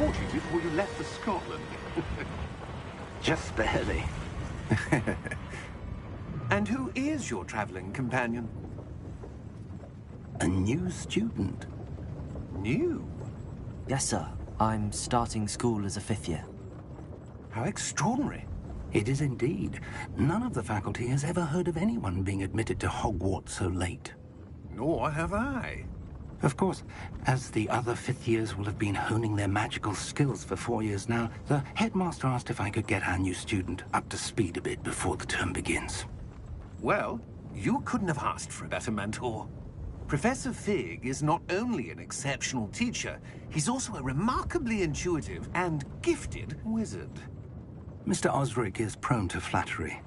caught you before you left for Scotland. Just barely. And who is your traveling companion? A new student. New? Yes, sir. I'm starting school as a 5th year. How extraordinary. It is indeed. None of the faculty has ever heard of anyone being admitted to Hogwarts so late. Nor have I. Of course, as the other 5th years will have been honing their magical skills for 4 years now, the headmaster asked if I could get our new student up to speed a bit before the term begins. Well, you couldn't have asked for a better mentor. Professor Fig is not only an exceptional teacher, he's also a remarkably intuitive and gifted wizard. Mr. Osric is prone to flattery.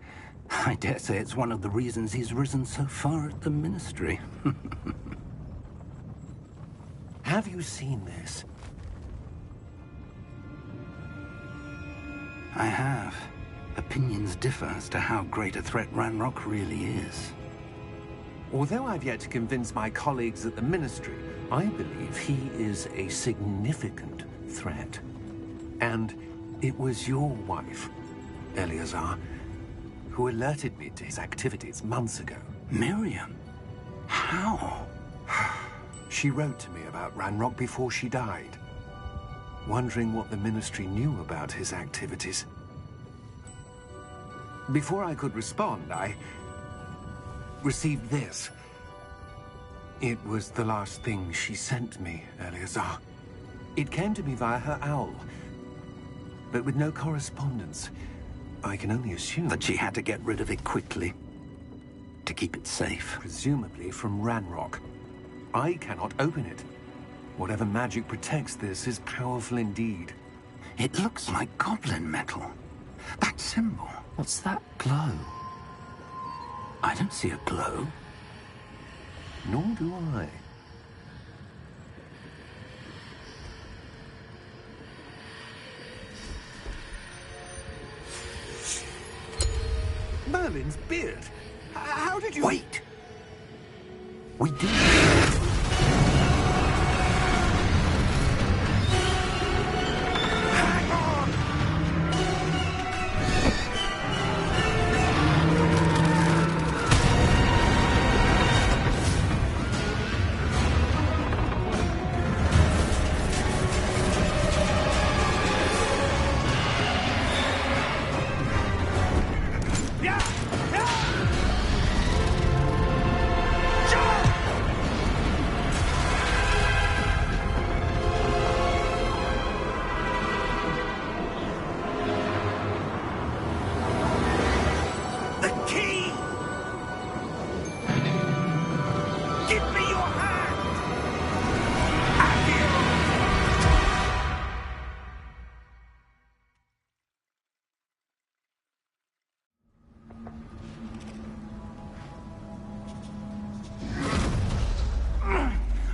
I dare say it's one of the reasons he's risen so far at the Ministry. Have you seen this? I have. Opinions differ as to how great a threat Ranrock really is. Although I've yet to convince my colleagues at the Ministry, I believe he is a significant threat. And it was your wife, Eleazar, who alerted me to his activities months ago. Miriam? How? She wrote to me about Ranrock before she died, wondering what the Ministry knew about his activities. Before I could respond, I received this. It was the last thing she sent me, Eleazar. It came to me via her owl, but with no correspondence. I can only assume that she had to get rid of it quickly, to keep it safe. Presumably from Ranrock. I cannot open it. Whatever magic protects this is powerful indeed. It looks like goblin metal. That symbol. What's that glow? I don't see a glow. Nor do I. Merlin's beard. How did you... Wait! We did. Hang on!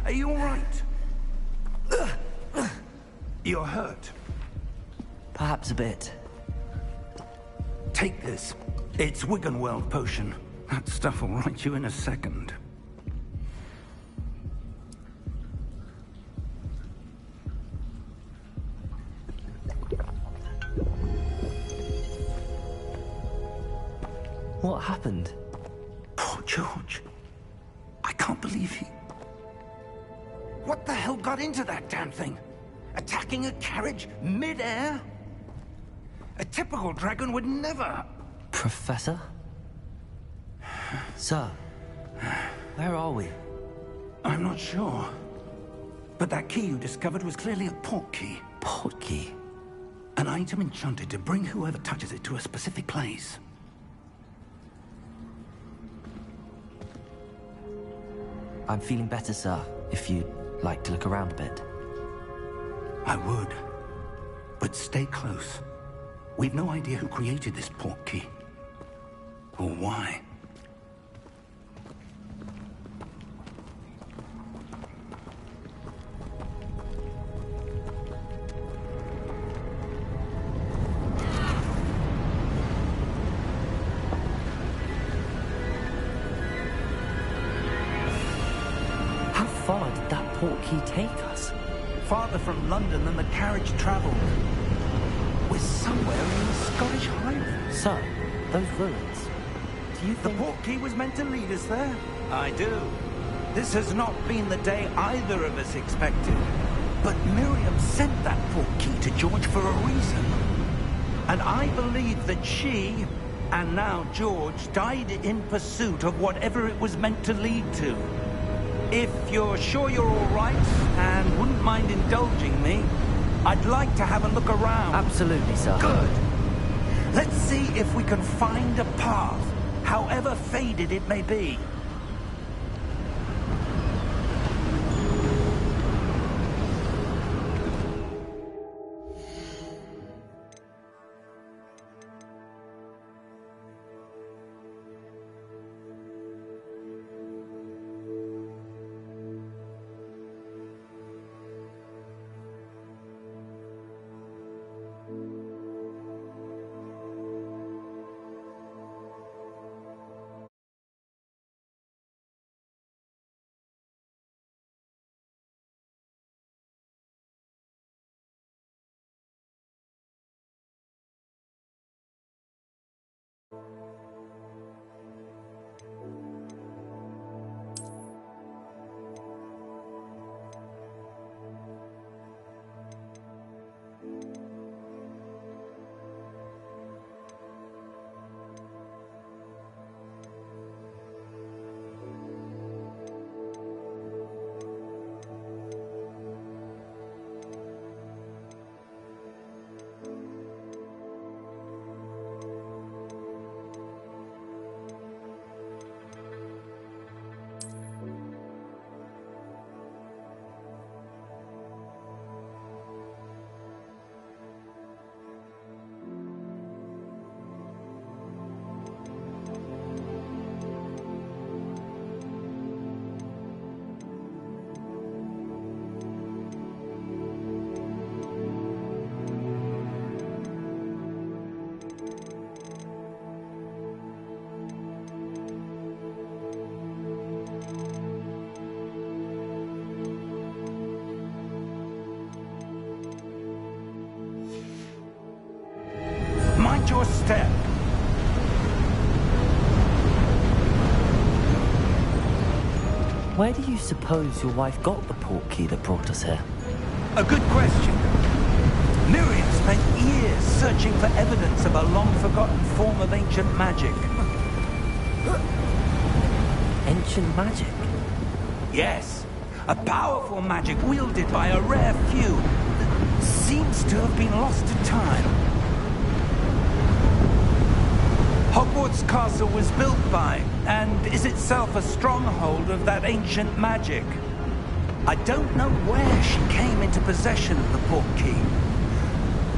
Are you all right? You're hurt. Perhaps a bit. Take this. It's Wiggenweld potion. That stuff will right you in a second. What happened? Poor George. I can't believe he... What the hell got into that damn thing? Attacking a carriage mid-air? A typical dragon would never... Professor? Sir, where are we? I'm not sure. But that key you discovered was clearly a port key. Port key? An item enchanted to bring whoever touches it to a specific place. I'm feeling better, sir, if you'd like to look around a bit. I would. But stay close. We've no idea who created this port key. Or why. How far did that port key take us? farther from London than the carriage travelled. We're somewhere in the Scottish Highlands. Sir, those ruins. Do you The think... portkey was meant to lead us there? I do. This has not been the day either of us expected. But Miriam sent that portkey to George for a reason. And I believe that she, and now George, died in pursuit of whatever it was meant to lead to. If you're sure you're all right, and wouldn't mind indulging me, I'd like to have a look around. Absolutely, sir. Good. Let's see if we can find a path, however faded it may be. Mind your step. Where do you suppose your wife got the portkey that brought us here? A good question. Miriam spent years searching for evidence of a long-forgotten form of ancient magic. Ancient magic? Yes, a powerful magic wielded by a rare few that seems to have been lost to time. Hogwarts Castle was built by, and is itself a stronghold of that ancient magic. I don't know where she came into possession of the portkey,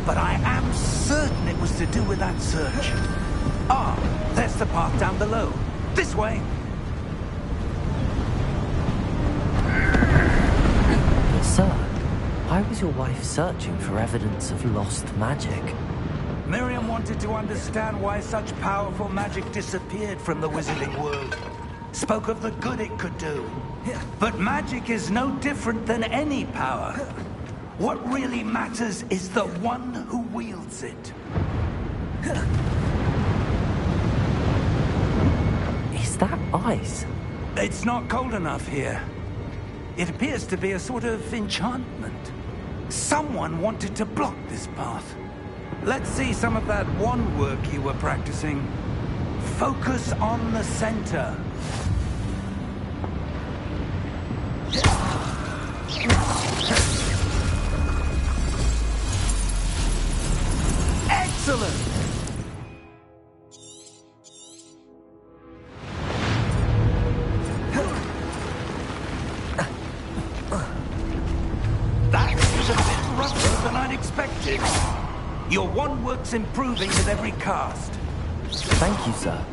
but I am certain it was to do with that search. Ah, there's the path down below. This way. Sir, why was your wife searching for evidence of lost magic? Miriam wanted to understand why such powerful magic disappeared from the wizarding world. Spoke of the good it could do. But magic is no different than any power. What really matters is the one who wields it. Is that ice? It's not cold enough here. It appears to be a sort of enchantment. Someone wanted to block this path. Let's see some of that wand work you were practicing. Focus on the center. Excellent! That was a bit rougher than I'd expected. Your wand work's improving with every cast. Thank you, sir.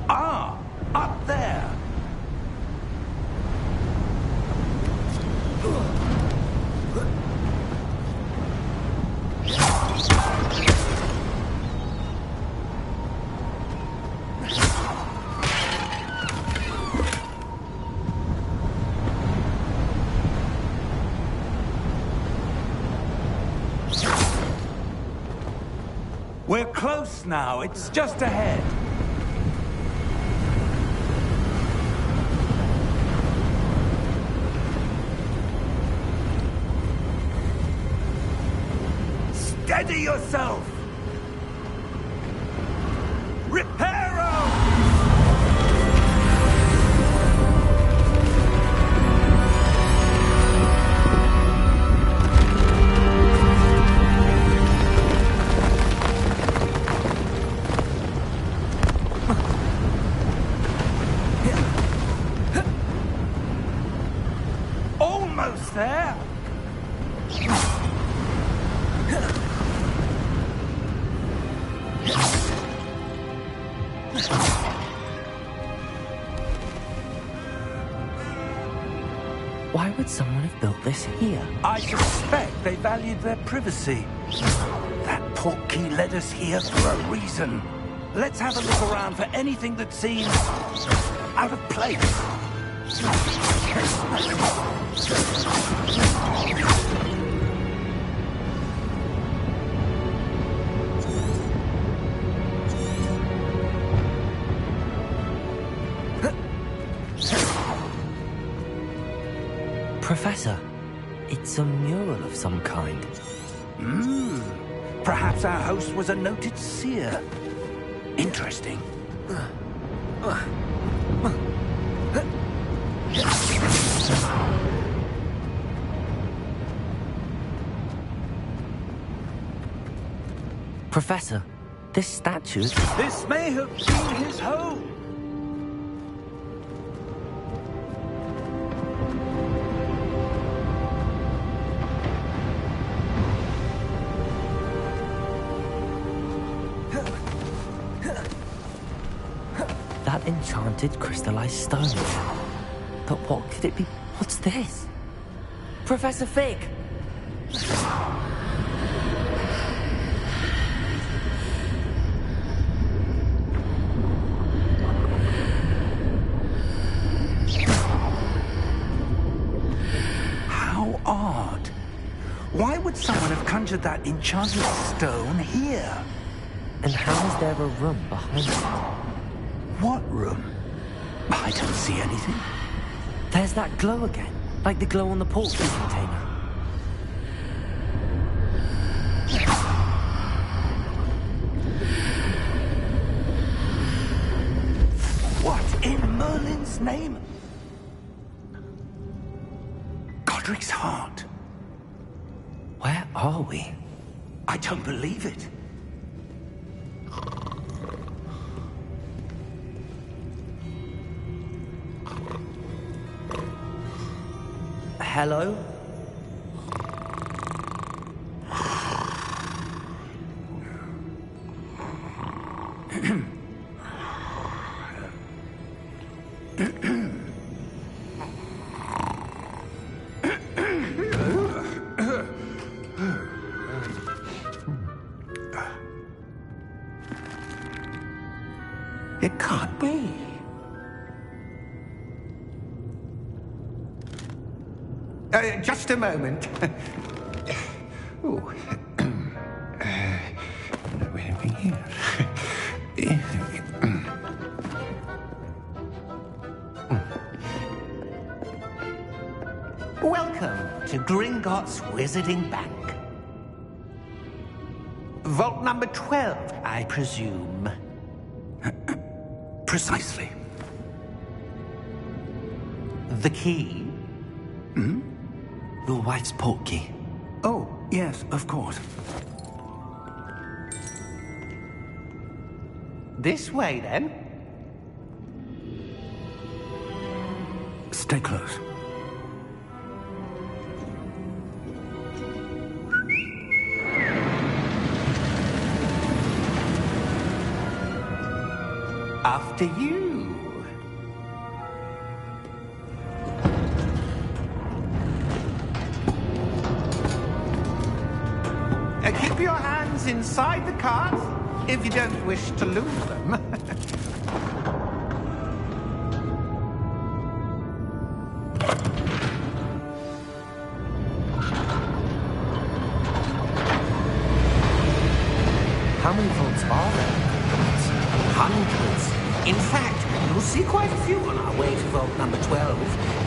Ah! We're close now. It's just ahead. Steady yourself! Reparo! Almost there! Why would someone have built this here? I suspect they valued their privacy. That portkey led us here for a reason. Let's have a look around for anything that seems out of place. Professor, it's a mural of some kind. Perhaps our host was a noted seer. Interesting. Professor, this statue... This may have been his home. That enchanted crystallized stone. But what could it be? What's this? Professor Fig! How odd. Why would someone have conjured that enchanted stone here? And how is there a room behind it? What room? I don't see anything. There's that glow again, like the glow on the portkey container. What in Merlin's name? Godric's heart. Where are we? I don't believe it. Hello? It can't be. Just a moment. Oh. Where are we here? Welcome to Gringotts Wizarding Bank. Vault number 12, I presume. Precisely. The key? Your wife's portkey. Oh, yes, of course. This way, then. Stay close. After you. Keep your hands inside the cart if you don't wish to lose them. How many vaults are there? Hundreds. In fact, you'll see quite a few on our way to vault number 12.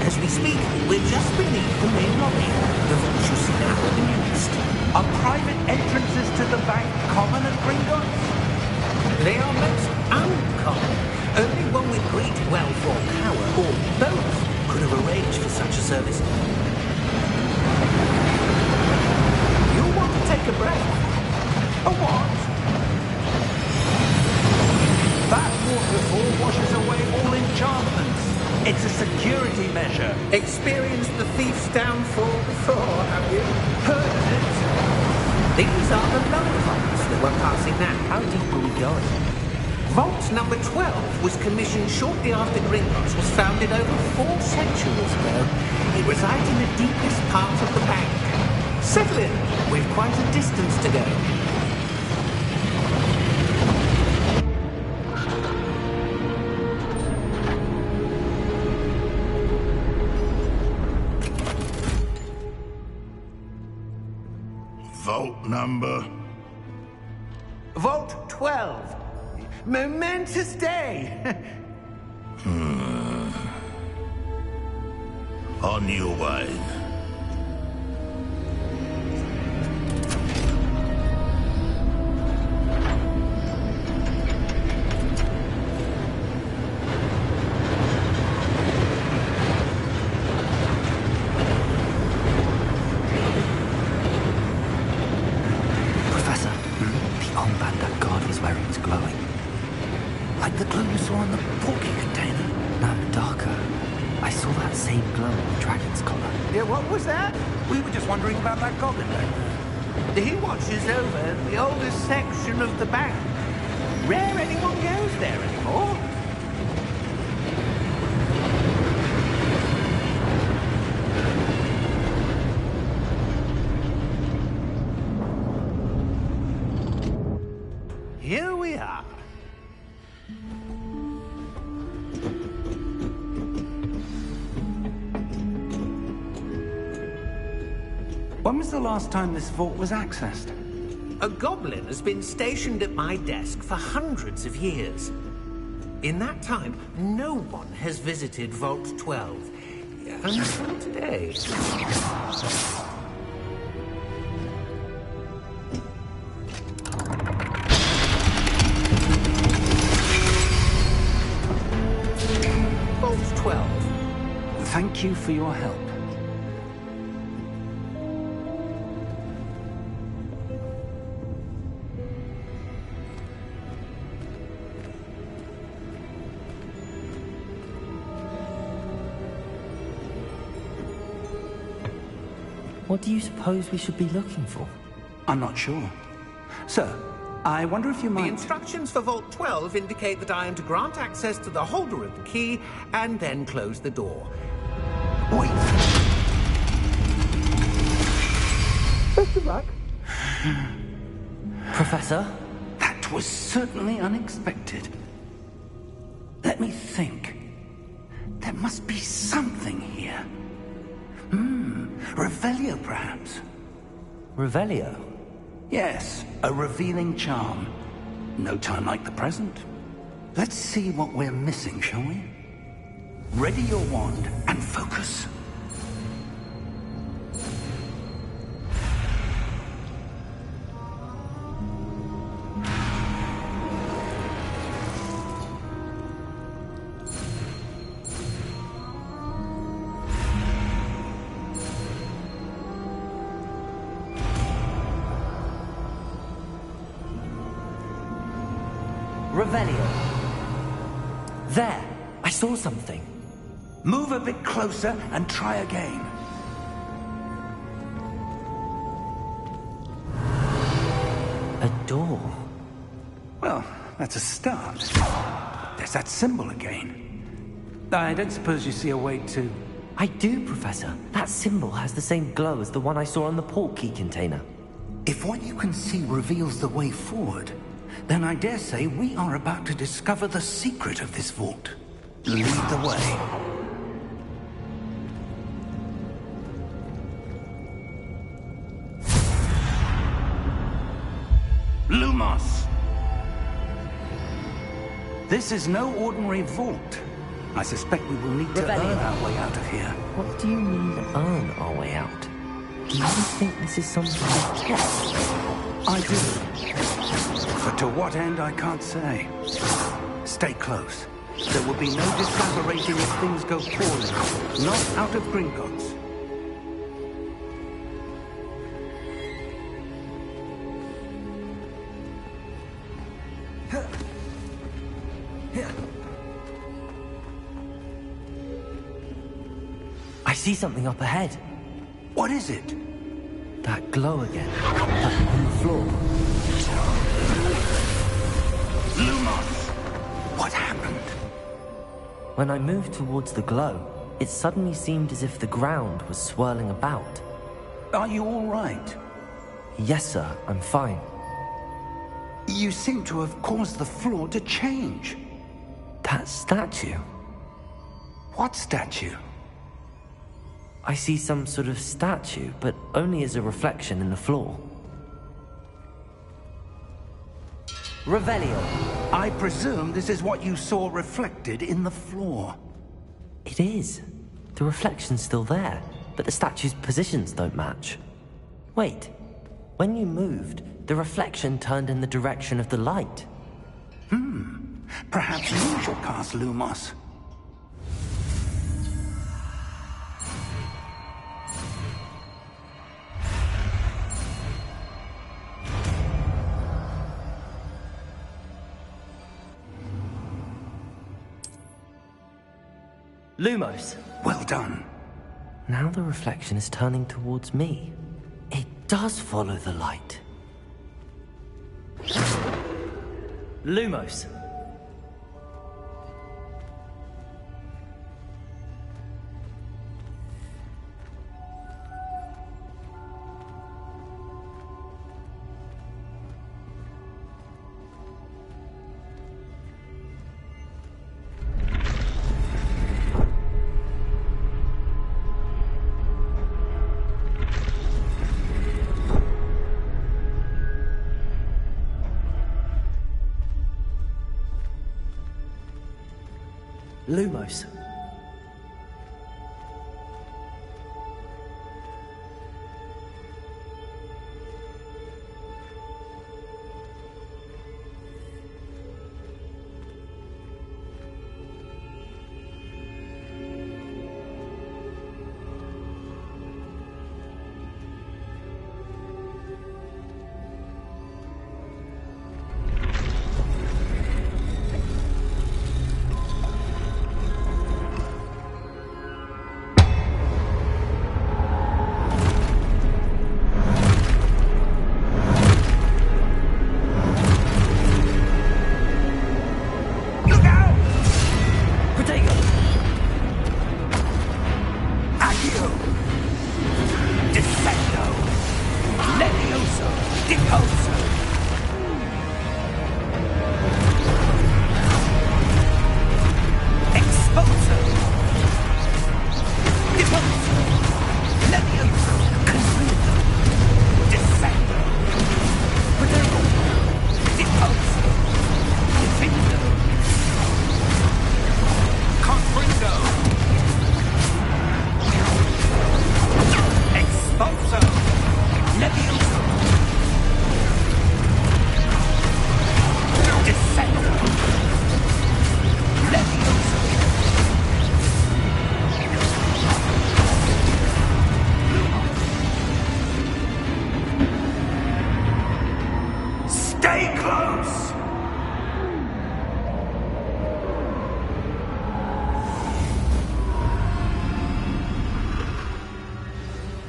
As we speak, we're just beneath the main lobby. The vault you see now are the newest. Are private entrances to the bank common at Gringotts? They are most uncommon. Only one with great wealth or power, or both, could have arranged for such a service. You'll want to take a break. A what? That waterfall washes away all enchantments. It's a security measure. Experienced the thief's downfall before, have you? Heard of it? These are the lower vaults that we're passing now. How deep are we going? Vault number 12 was commissioned shortly after Gringotts was founded over 4 centuries ago. It resides in the deepest part of the bank. Settle in. We've quite a distance to go. Vault number? Vault 12. Momentous day. On your way. Professor, the armband that guard is wearing is glowing. Like the glue you saw on the porky container. No, darker. I saw that same glow on the dragon's collar. Yeah, what was that? We were just wondering about that goblin back there. He watches over the oldest section of the bank. Rare anyone goes there anymore. Here we are. When was the last time this vault was accessed? A goblin has been stationed at my desk for hundreds of years. In that time, no one has visited Vault 12. Until today. Vault 12. Thank you for your help. What do you suppose we should be looking for? I'm not sure. Sir, I wonder if you The might... instructions for Vault 12 indicate that I am to grant access to the holder of the key and then close the door. Wait. Best of luck. Professor? That was certainly unexpected. Let me think. There must be something here. Revelio, perhaps? Revelio? Yes, a revealing charm. No time like the present. Let's see what we're missing, shall we? Ready your wand and focus. Revelio. There! I saw something. Move a bit closer and try again. A door. Well, that's a start. There's that symbol again. I don't suppose you see a way to... I do, Professor. That symbol has the same glow as the one I saw on the port key container. If what you can see reveals the way forward, then I dare say we are about to discover the secret of this vault. Lead the way. Lumos! This is no ordinary vault. I suspect we will need to Rebellion. earn our way out of here. What do you mean, earn our way out? Do you think this is something we kept? I do. But to what end, I can't say. Stay close. There will be no discollaborating if things go poorly. Not out of Gringotts. I see something up ahead. What is it? That glow again. That on the floor. Lumos! What happened? When I moved towards the glow, it suddenly seemed as if the ground was swirling about. Are you all right? Yes, sir, I'm fine. You seem to have caused the floor to change. That statue. What statue? I see some sort of statue, but only as a reflection in the floor. Revelio. I presume this is what you saw reflected in the floor. It is. The reflection's still there, but the statue's positions don't match. Wait. When you moved, the reflection turned in the direction of the light. Perhaps you shall cast Lumos. Lumos. Well done. Now the reflection is turning towards me. It does follow the light. Lumos. Lumos.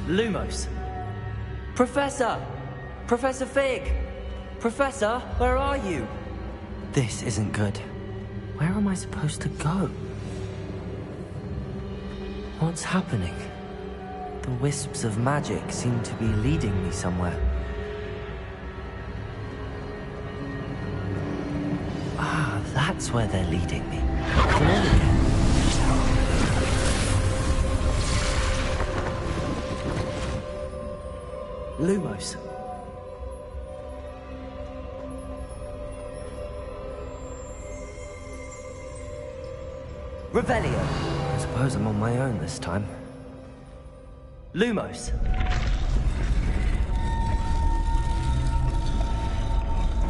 Lumos. Professor! Professor Fig! Professor, where are you? This isn't good. Where am I supposed to go? What's happening? The wisps of magic seem to be leading me somewhere. Ah, that's where they're leading me. Come on again. Lumos. Revelio. I suppose I'm on my own this time. Lumos.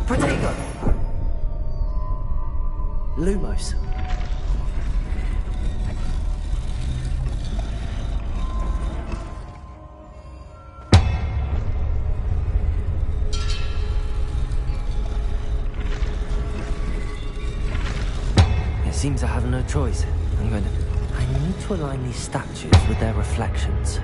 Protego. Lumos. It seems I have no choice. I need to align these statues with their reflections.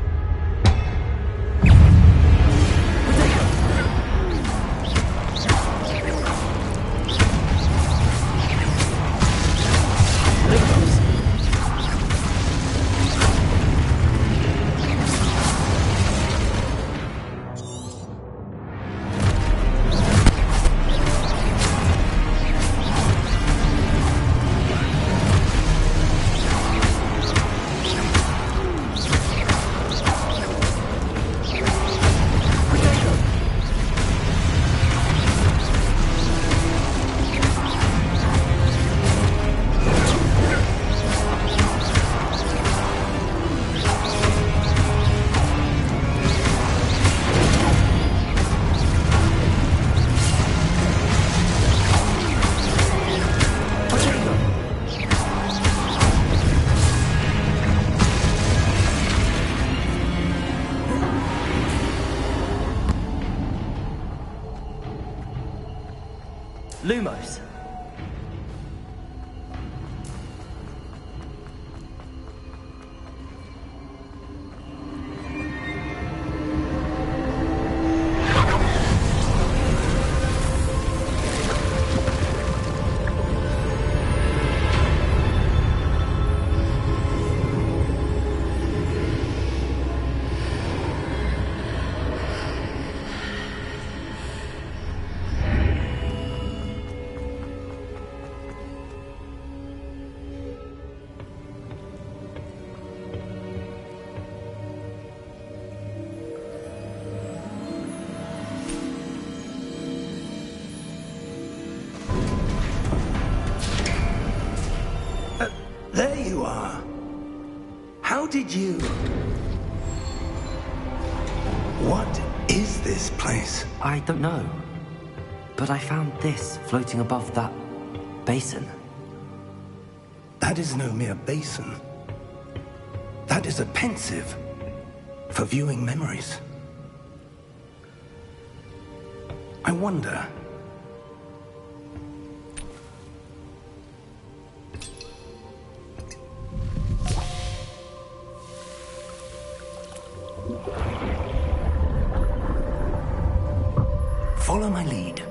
Lumos. There you are. How did you... What is this place? I don't know. But I found this floating above that basin. That is no mere basin. That is a pensive for viewing memories. I wonder... Follow my lead.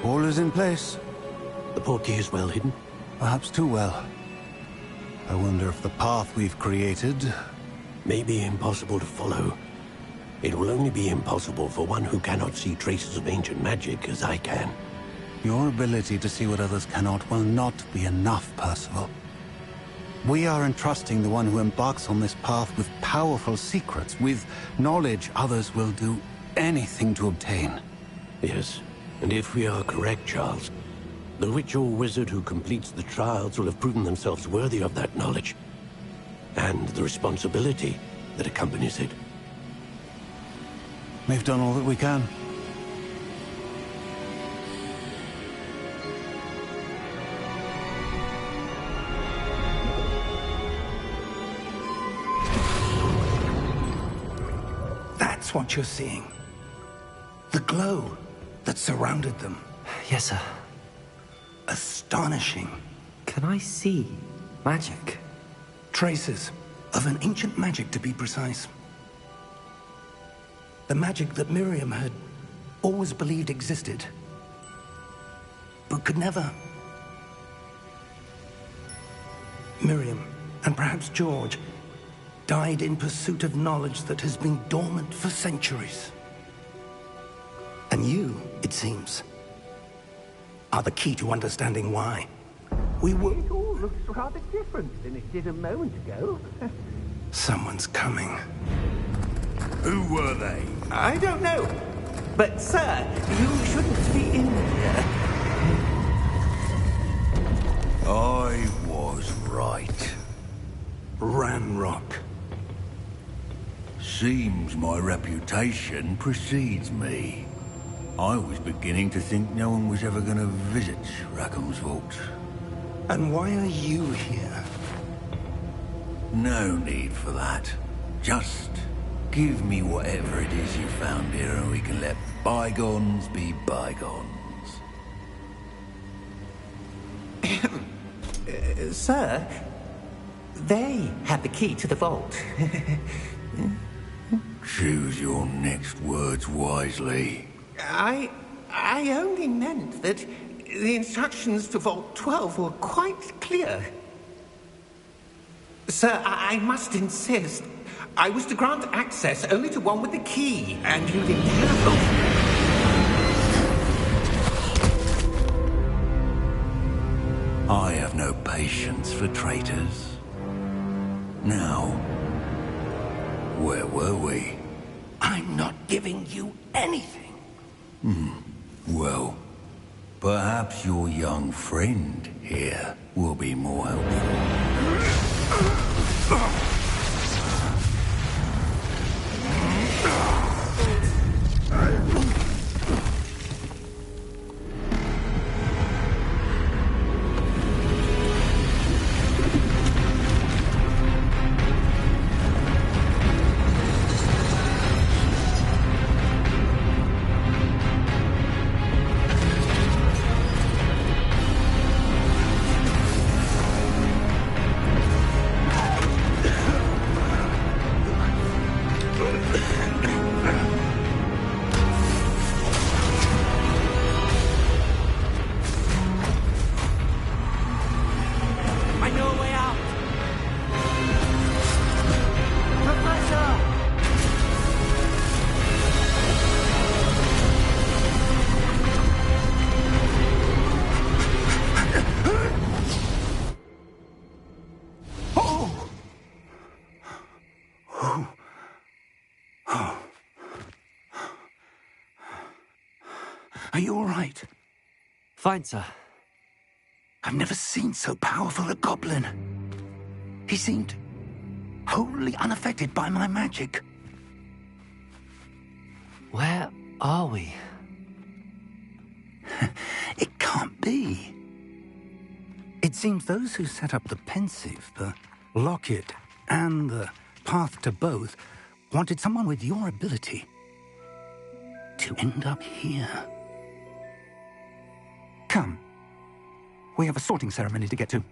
All is in place. The portkey is well hidden. Perhaps too well. I wonder if the path we've created... May be impossible to follow. It will only be impossible for one who cannot see traces of ancient magic as I can. Your ability to see what others cannot will not be enough, Percival. We are entrusting the one who embarks on this path with powerful secrets, with knowledge others will do anything to obtain. Yes, and if we are correct, Charles, the witch or wizard who completes the trials will have proven themselves worthy of that knowledge, and the responsibility that accompanies it. We've done all that we can. That's what you're seeing. The glow that surrounded them. Yes, sir. Astonishing. Can I see magic? Traces of an ancient magic, to be precise. The magic that Miriam had always believed existed, but could never. Miriam, and perhaps George, died in pursuit of knowledge that has been dormant for centuries. And you, it seems, are the key to understanding why. We will... It all looks rather different than it did a moment ago. Someone's coming. Who were they? I don't know. But, sir, you shouldn't be in here. I was right. Ranrock. Seems my reputation precedes me. I was beginning to think no one was ever going to visit Rackham's vault. And why are you here? No need for that. Just give me whatever it is you found here and we can let bygones be bygones. Sir, they had the key to the vault. Choose your next words wisely. I only meant that the instructions to Vault 12 were quite clear. Sir, I must insist. I was to grant access only to one with the key, and you didn't have them. I have no patience for traitors. Now, where were we? I'm not giving you anything. Well, perhaps your young friend here will be more helpful. Are you all right? Fine, sir. I've never seen so powerful a goblin. He seemed wholly unaffected by my magic. Where are we? It can't be. It seems those who set up the pensive, the locket, and the path to both wanted someone with your ability to end up here. Come. We have a sorting ceremony to get to.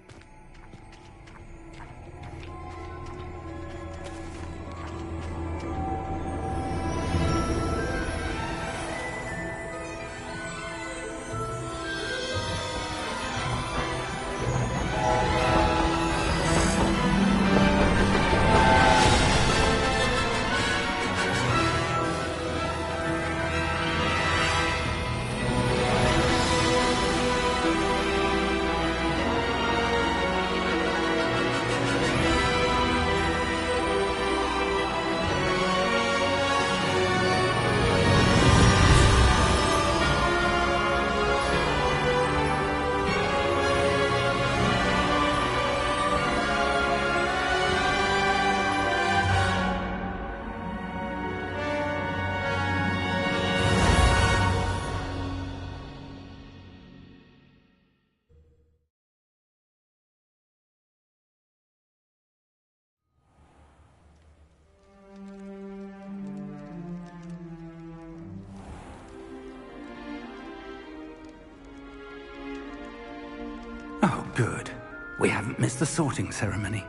Oh, good. We haven't missed the sorting ceremony.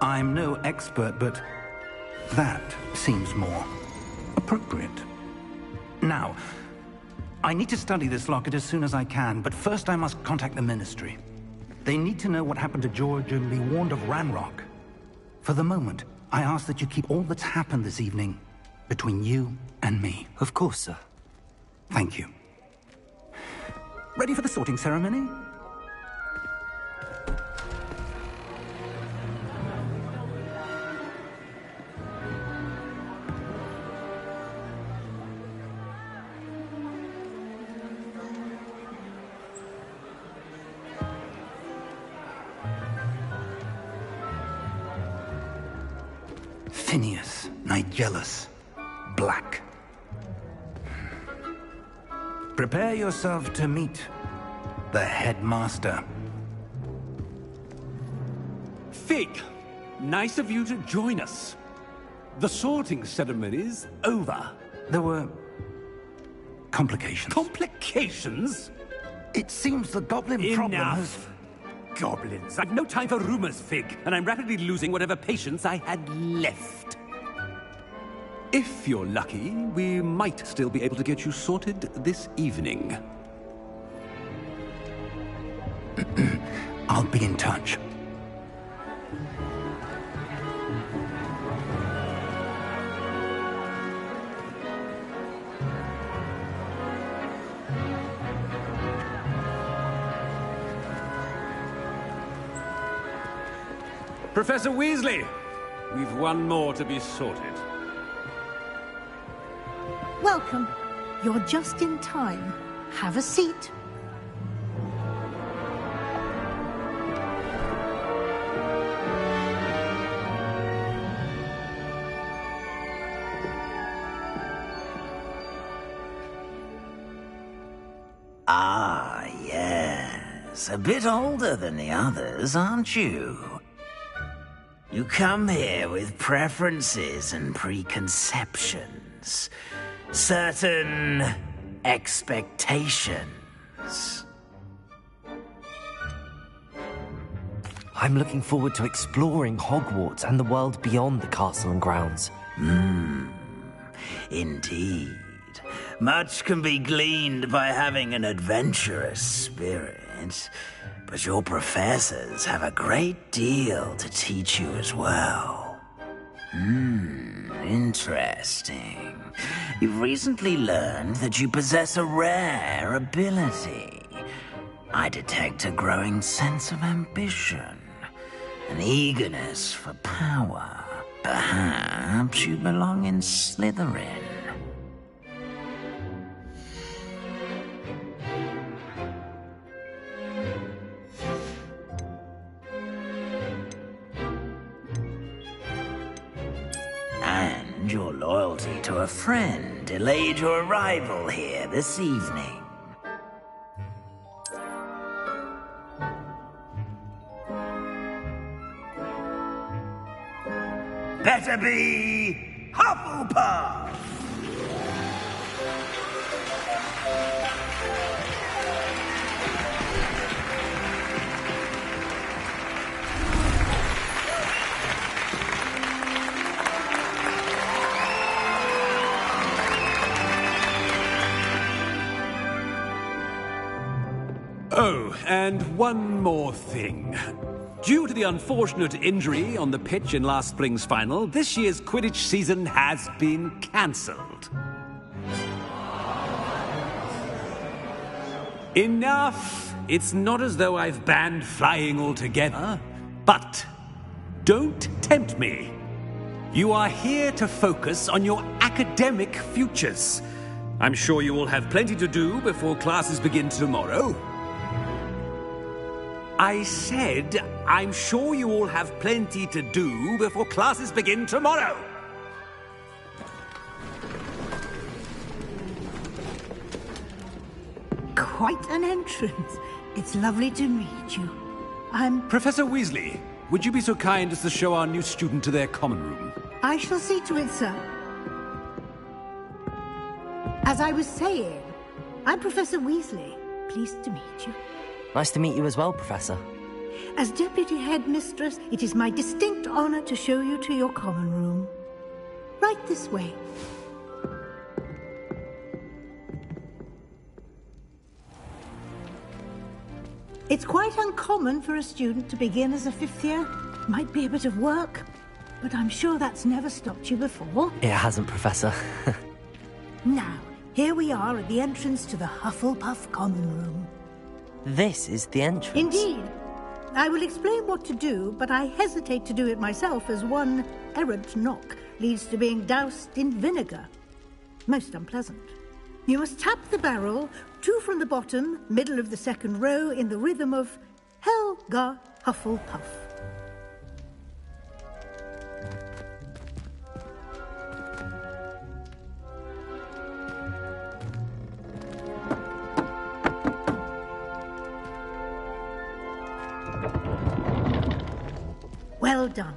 I'm no expert, but that seems more appropriate. Now, I need to study this locket as soon as I can, but first I must contact the Ministry. They need to know what happened to George and be warned of Ranrock. For the moment, I ask that you keep all that's happened this evening between you and me. Of course, sir. Thank you. Ready for the sorting ceremony? Phineas, Nigellus, Black. Prepare yourself to meet the headmaster. Fig, nice of you to join us. The sorting ceremony's over. There were complications. Complications? It seems the goblin problem has... Enough. Goblins. I've no time for rumors, Fig, and I'm rapidly losing whatever patience I had left. If you're lucky, we might still be able to get you sorted this evening. I'll be in touch. Professor Weasley, we've one more to be sorted. Welcome. You're just in time. Have a seat. Ah, yes. A bit older than the others, aren't you? You come here with preferences and preconceptions. Certain expectations. I'm looking forward to exploring Hogwarts and the world beyond the castle and grounds. Indeed. Much can be gleaned by having an adventurous spirit, but your professors have a great deal to teach you as well. Interesting. You've recently learned that you possess a rare ability. I detect a growing sense of ambition, an eagerness for power. Perhaps you belong in Slytherin. And your loyalty to a friend delayed your arrival here this evening. Better be Hufflepuff! Oh, and one more thing. Due to the unfortunate injury on the pitch in last spring's final, this year's Quidditch season has been cancelled. Enough! It's not as though I've banned flying altogether, but don't tempt me. You are here to focus on your academic futures. I'm sure you will have plenty to do before classes begin tomorrow. I said, I'm sure you all have plenty to do before classes begin tomorrow. Quite an entrance. It's lovely to meet you. Professor Weasley, would you be so kind as to show our new student to their common room? I shall see to it, sir. As I was saying, I'm Professor Weasley. Pleased to meet you. Nice to meet you as well, Professor. As Deputy Headmistress, it is my distinct honor to show you to your common room. Right this way. It's quite uncommon for a student to begin as a fifth year. Might be a bit of work. but I'm sure that's never stopped you before. It hasn't, Professor. Now, here we are at the entrance to the Hufflepuff Common Room. This is the entrance. Indeed. I will explain what to do, but I hesitate to do it myself as one errant knock leads to being doused in vinegar. Most unpleasant. You must tap the barrel, 2 from the bottom, middle of the second row, in the rhythm of Helga Hufflepuff. Well done.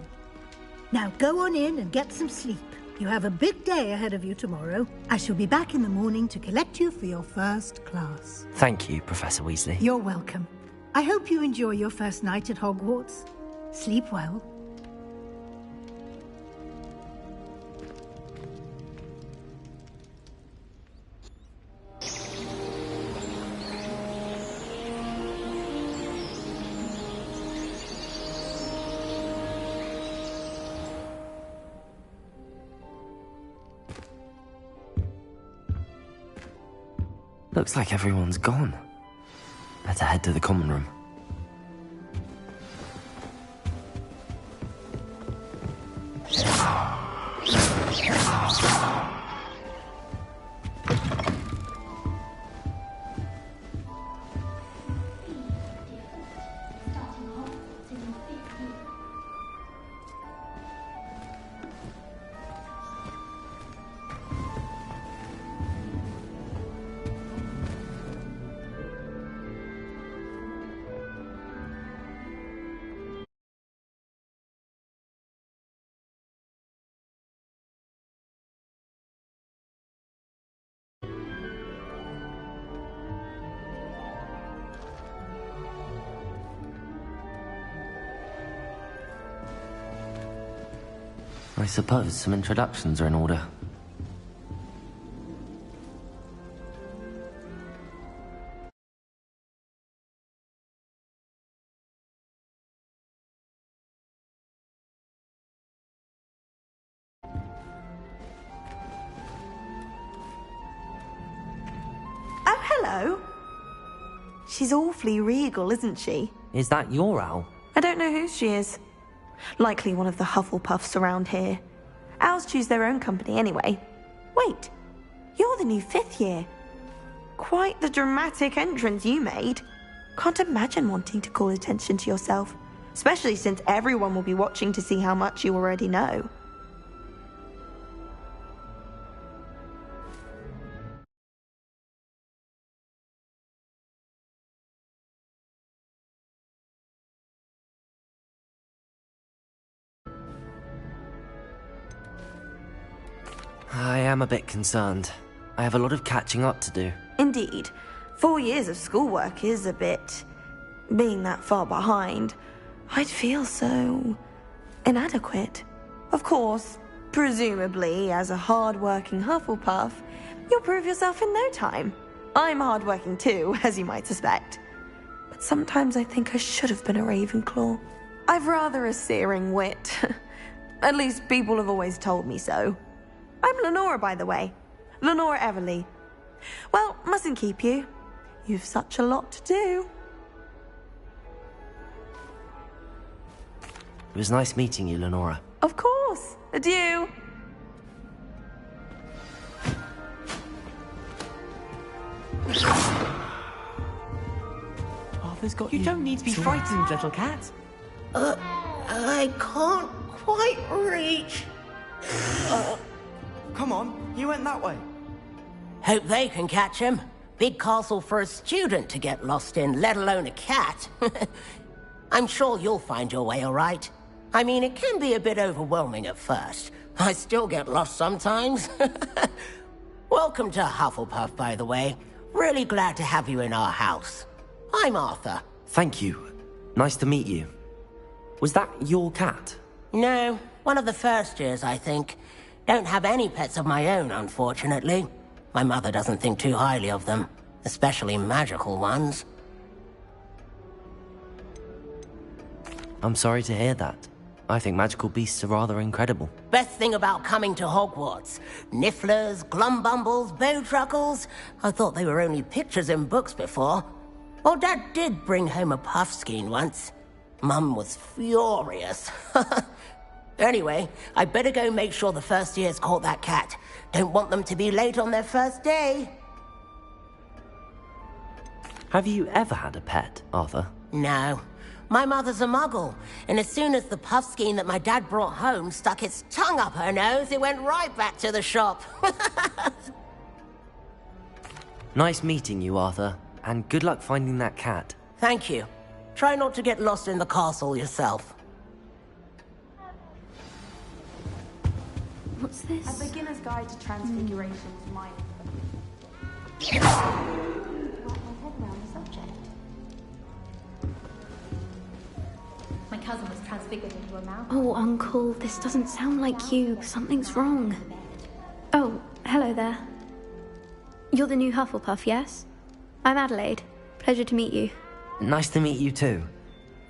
Now go on in and get some sleep. You have a big day ahead of you tomorrow. I shall be back in the morning to collect you for your first class. Thank you, Professor Weasley. You're welcome. I hope you enjoy your first night at Hogwarts. Sleep well. Looks like everyone's gone. Better head to the common room. I suppose some introductions are in order. Oh, hello. She's awfully regal, isn't she? Is that your owl? I don't know who she is. Likely one of the Hufflepuffs around here. Owls choose their own company anyway. Wait, you're the new 5th year. Quite the dramatic entrance you made. Can't imagine wanting to call attention to yourself, especially since everyone will be watching to see how much you already know. I am a bit concerned. I have a lot of catching up to do. Indeed. 4 years of schoolwork is a bit... Being that far behind, I'd feel so... inadequate. Of course, presumably, as a hard-working Hufflepuff, you'll prove yourself in no time. I'm hard-working too, as you might suspect. But sometimes I think I should have been a Ravenclaw. I've rather a searing wit. At least people have always told me so. I'm Lenora, by the way. Lenora Everly. Well, mustn't keep you. You've such a lot to do. It was nice meeting you, Lenora. Of course. Adieu. Arthur's got You don't need to be frightened, little cat. I can't quite reach. Come on, you went that way. Hope they can catch him. Big castle for a student to get lost in, let alone a cat. I'm sure you'll find your way all right. I mean, it can be a bit overwhelming at first. I still get lost sometimes. Welcome to Hufflepuff, by the way. Really glad to have you in our house. I'm Arthur. Thank you. Nice to meet you. Was that your cat? No, one of the first years, I think. Don't have any pets of my own, unfortunately. My mother doesn't think too highly of them, especially magical ones. I'm sorry to hear that. I think magical beasts are rather incredible. Best thing about coming to Hogwarts. Nifflers, glumbumbles, bowtruckles. I thought they were only pictures in books before. Well, Dad did bring home a puffskein once. Mum was furious. Anyway, I better go make sure the first years caught that cat. Don't want them to be late on their first day. Have you ever had a pet, Arthur? No. My mother's a muggle, and as soon as the puffskein that my dad brought home stuck its tongue up her nose, it went right back to the shop. Nice meeting you, Arthur, and good luck finding that cat. Thank you. Try not to get lost in the castle yourself. What's this? A beginner's guide to transfiguration for my... My cousin was transfigured into a mouse. Oh, Uncle, this doesn't sound like you. Something's wrong. Oh, hello there. You're the new Hufflepuff, yes? I'm Adelaide. Pleasure to meet you. Nice to meet you too.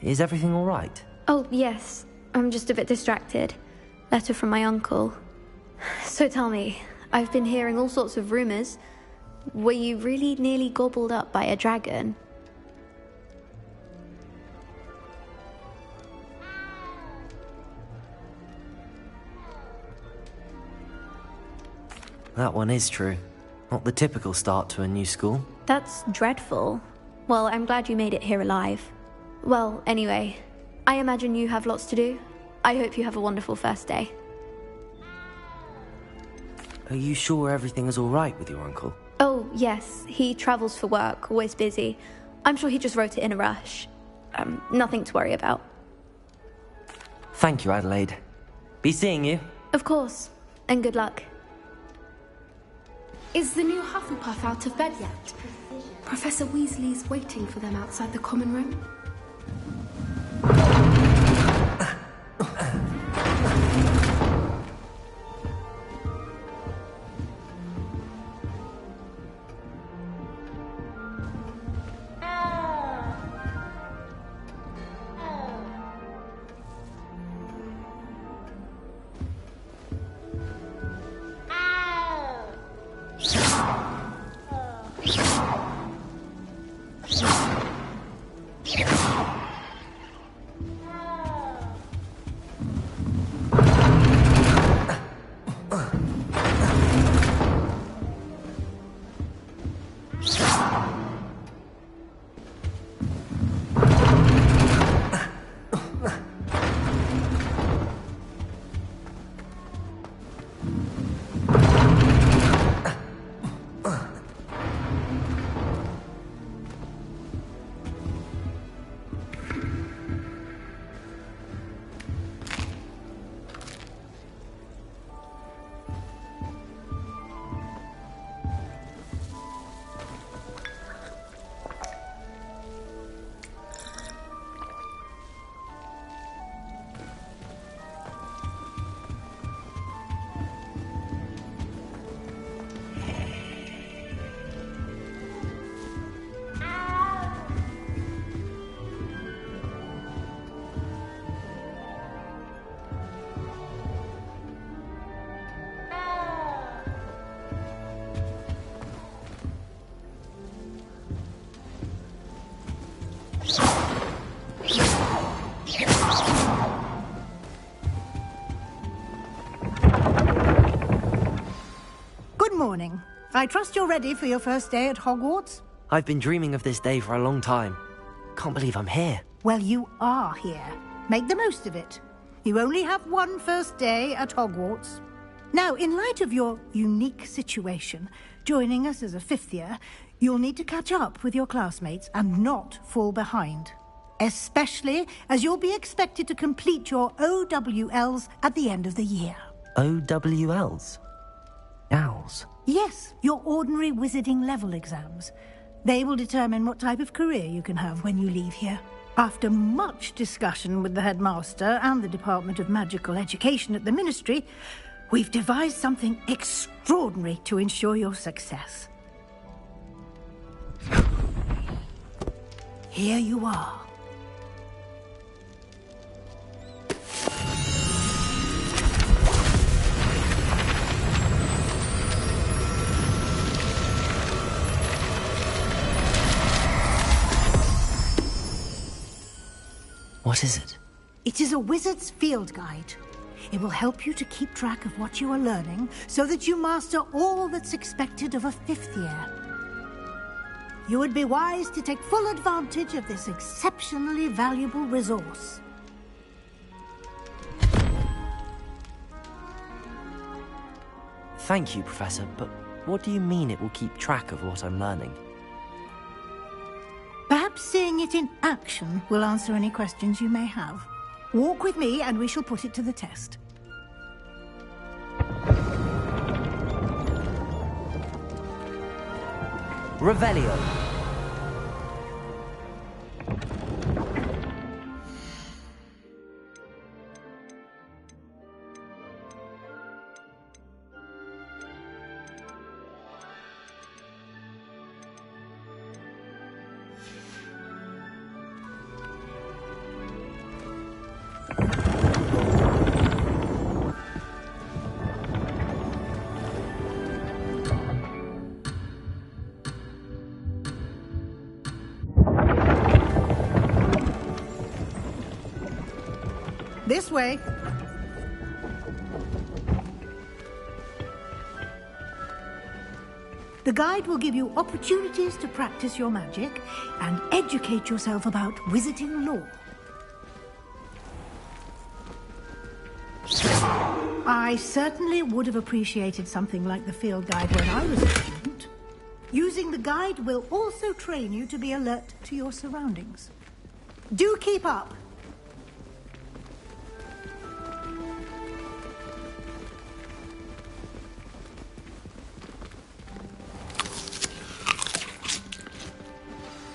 Is everything all right? Oh, yes. I'm just a bit distracted. Letter from my uncle. So tell me, I've been hearing all sorts of rumors. Were you really nearly gobbled up by a dragon? That one is true. Not the typical start to a new school. That's dreadful. Well, I'm glad you made it here alive. Well, anyway, I imagine you have lots to do. I hope you have a wonderful first day. Are you sure everything is all right with your uncle? Oh, yes. He travels for work, always busy. I'm sure he just wrote it in a rush. Nothing to worry about. Thank you, Adelaide. Be seeing you. Of course. And good luck. Is the new Hufflepuff out of bed yet? Professor Weasley's waiting for them outside the common room. Good morning. I trust you're ready for your first day at Hogwarts? I've been dreaming of this day for a long time. Can't believe I'm here. Well, you are here. Make the most of it. You only have one first day at Hogwarts. Now, in light of your unique situation, joining us as a fifth year, you'll need to catch up with your classmates and not fall behind. Especially as you'll be expected to complete your OWLs at the end of the year. OWLs? Owls? Yes, your ordinary wizarding level exams. They will determine what type of career you can have when you leave here. After much discussion with the headmaster and the Department of Magical Education at the Ministry, we've devised something extraordinary to ensure your success. Here you are. What is it? It is a wizard's field guide. It will help you to keep track of what you are learning so that you master all that's expected of a 5th year. You would be wise to take full advantage of this exceptionally valuable resource. Thank you, Professor, but what do you mean it will keep track of what I'm learning? Perhaps seeing it in action will answer any questions you may have. Walk with me and we shall put it to the test. Revelio. This way. The guide will give you opportunities to practice your magic and educate yourself about wizarding lore. I certainly would have appreciated something like the field guide when I was a student. Using the guide will also train you to be alert to your surroundings. Do keep up.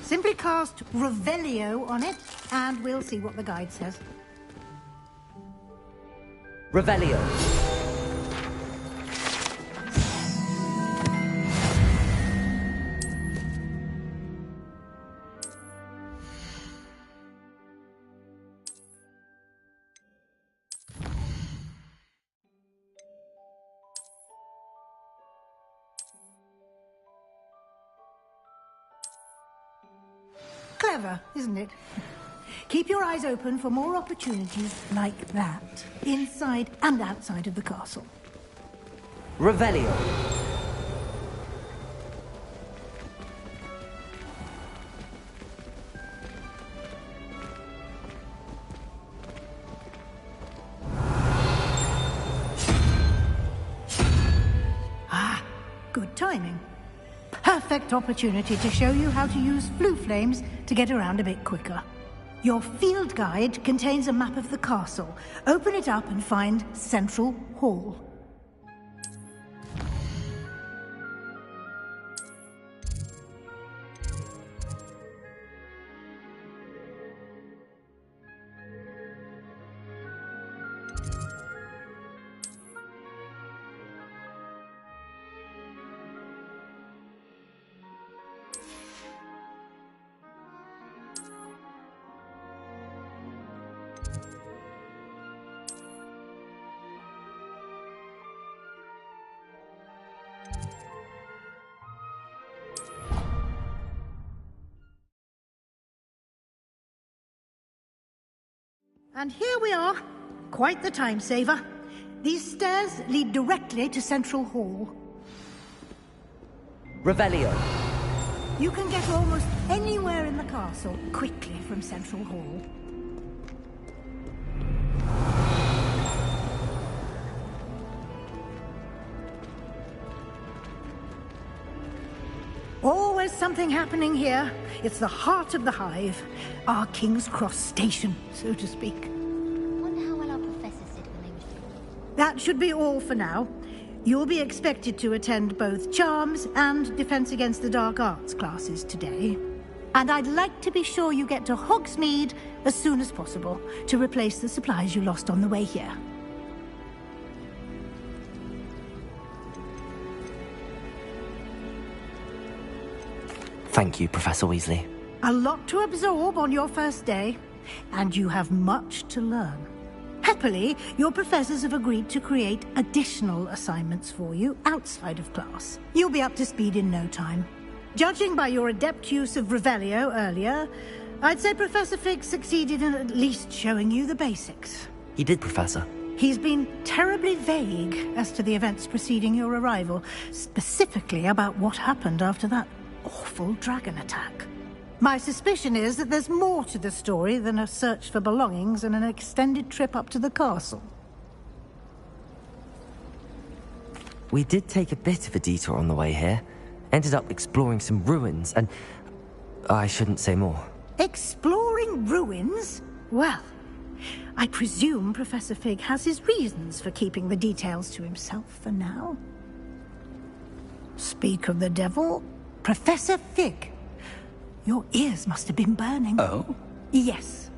Simply cast Revelio on it, and we'll see what the guide says. Revelio. Clever, isn't it? Keep your eyes open for more opportunities like that, inside and outside of the castle. Revelio. Ah, good timing. Perfect opportunity to show you how to use flue flames to get around a bit quicker. Your field guide contains a map of the castle. Open it up and find Central Hall. And here we are. Quite the time saver. These stairs lead directly to Central Hall. Revelio. You can get almost anywhere in the castle quickly from Central Hall. Always something happening here. It's the heart of the hive. Our King's Cross station, so to speak. Wonder how well our professor said when they was doing. That should be all for now. You'll be expected to attend both Charms and Defense Against the Dark Arts classes today. And I'd like to be sure you get to Hogsmeade as soon as possible to replace the supplies you lost on the way here. Thank you, Professor Weasley. A lot to absorb on your first day, and you have much to learn. Happily, your professors have agreed to create additional assignments for you outside of class. You'll be up to speed in no time. Judging by your adept use of Revelio earlier, I'd say Professor Fig succeeded in at least showing you the basics. He did, Professor. He's been terribly vague as to the events preceding your arrival, specifically about what happened after that awful dragon attack. My suspicion is that there's more to the story than a search for belongings and an extended trip up to the castle. We did take a bit of a detour on the way here. Ended up exploring some ruins, and I shouldn't say more. Exploring ruins? Well, I presume Professor Fig has his reasons for keeping the details to himself for now. Speak of the devil, Professor Fig. Your ears must have been burning. Oh? Yes.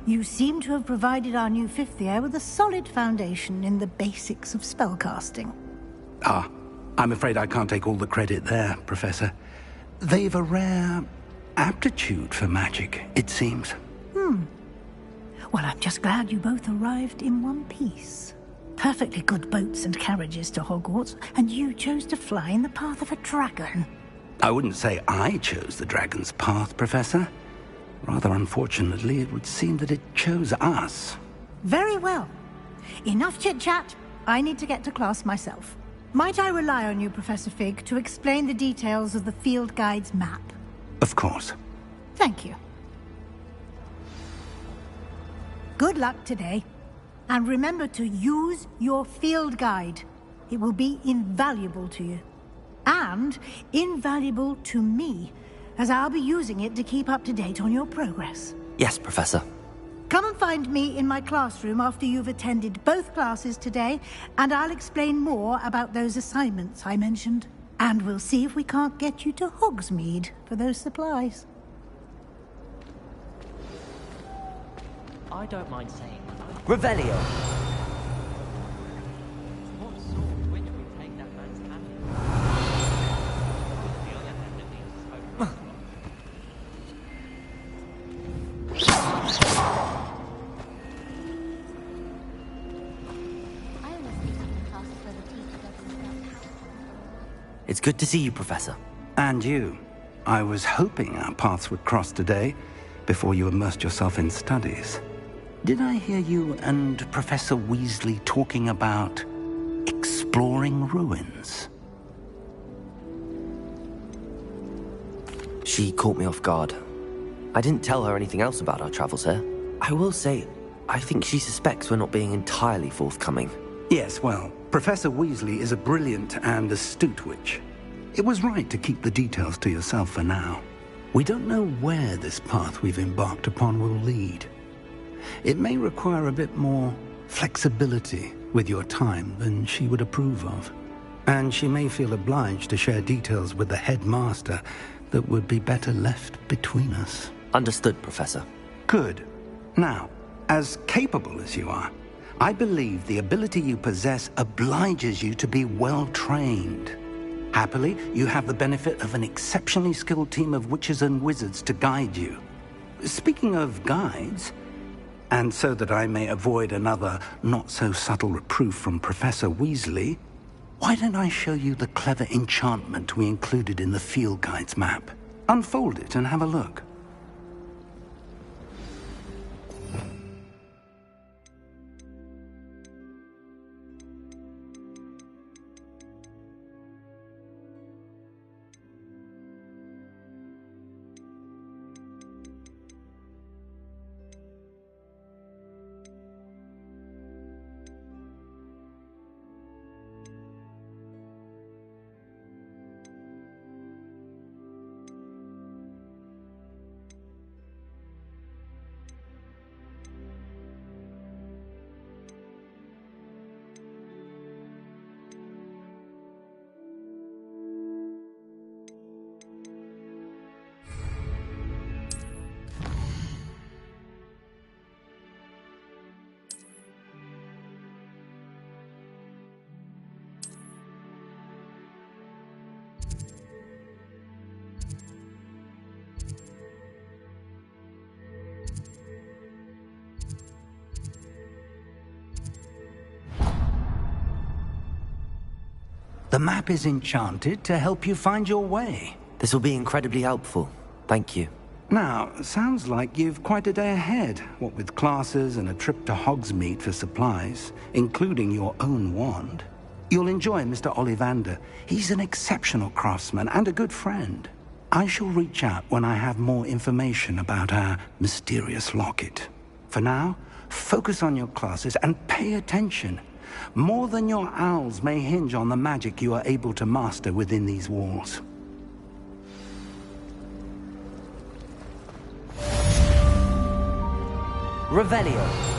You seem to have provided our new fifth year with a solid foundation in the basics of spellcasting. Ah, I'm afraid I can't take all the credit there, Professor. They've a rare aptitude for magic, it seems. Well, I'm just glad you both arrived in one piece. Perfectly good boats and carriages to Hogwarts, and you chose to fly in the path of a dragon. I wouldn't say I chose the dragon's path, Professor. Rather unfortunately, it would seem that it chose us. Very well. Enough chit-chat. I need to get to class myself. Might I rely on you, Professor Fig, to explain the details of the field guide's map? Of course. Thank you. Good luck today. And remember to use your field guide. It will be invaluable to you. And invaluable to me, as I'll be using it to keep up to date on your progress. Yes, Professor. Come and find me in my classroom after you've attended both classes today, and I'll explain more about those assignments I mentioned. And we'll see if we can't get you to Hogsmeade for those supplies. I don't mind saying Revelio! What sword which would take that man's hand? It's good to see you, Professor. And you. I was hoping our paths would cross today, before you immersed yourself in studies. Did I hear you and Professor Weasley talking about exploring ruins? She caught me off guard. I didn't tell her anything else about our travels here. I will say, I think she suspects we're not being entirely forthcoming. Yes, well, Professor Weasley is a brilliant and astute witch. It was right to keep the details to yourself for now. We don't know where this path we've embarked upon will lead. It may require a bit more flexibility with your time than she would approve of. And she may feel obliged to share details with the headmaster that would be better left between us. Understood, Professor. Good. Now, as capable as you are, I believe the ability you possess obliges you to be well-trained. Happily, you have the benefit of an exceptionally skilled team of witches and wizards to guide you. Speaking of guides, and so that I may avoid another not-so-subtle reproof from Professor Weasley, why don't I show you the clever enchantment we included in the field guide's map? Unfold it and have a look. The map is enchanted to help you find your way. This will be incredibly helpful. Thank you. Now, sounds like you've quite a day ahead, what with classes and a trip to Hogsmeade for supplies, including your own wand. You'll enjoy Mr. Ollivander. He's an exceptional craftsman and a good friend. I shall reach out when I have more information about our mysterious locket. For now, focus on your classes and pay attention. More than your owls may hinge on the magic you are able to master within these walls. Revelio.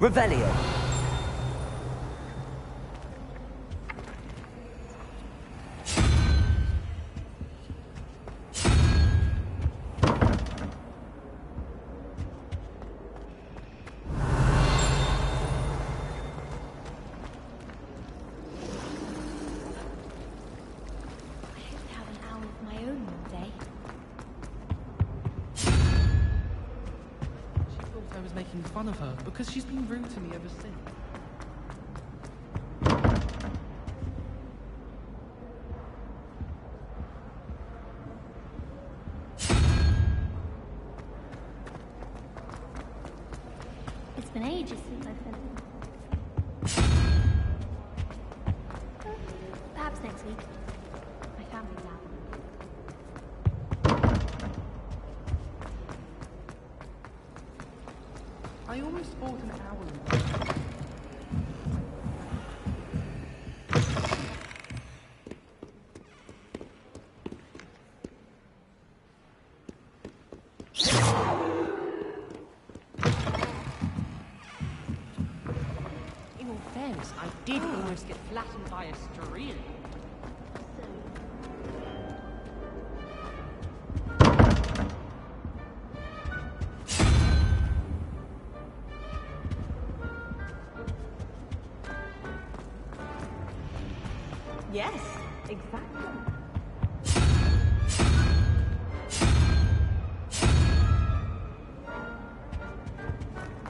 Revelio. Making fun of her because she's been rude to me ever since. It's been ages since I've been. Perhaps next week. My family's out. I almost bought an owl. In all fairness, I did almost get flattened by a stream. Yes, exactly.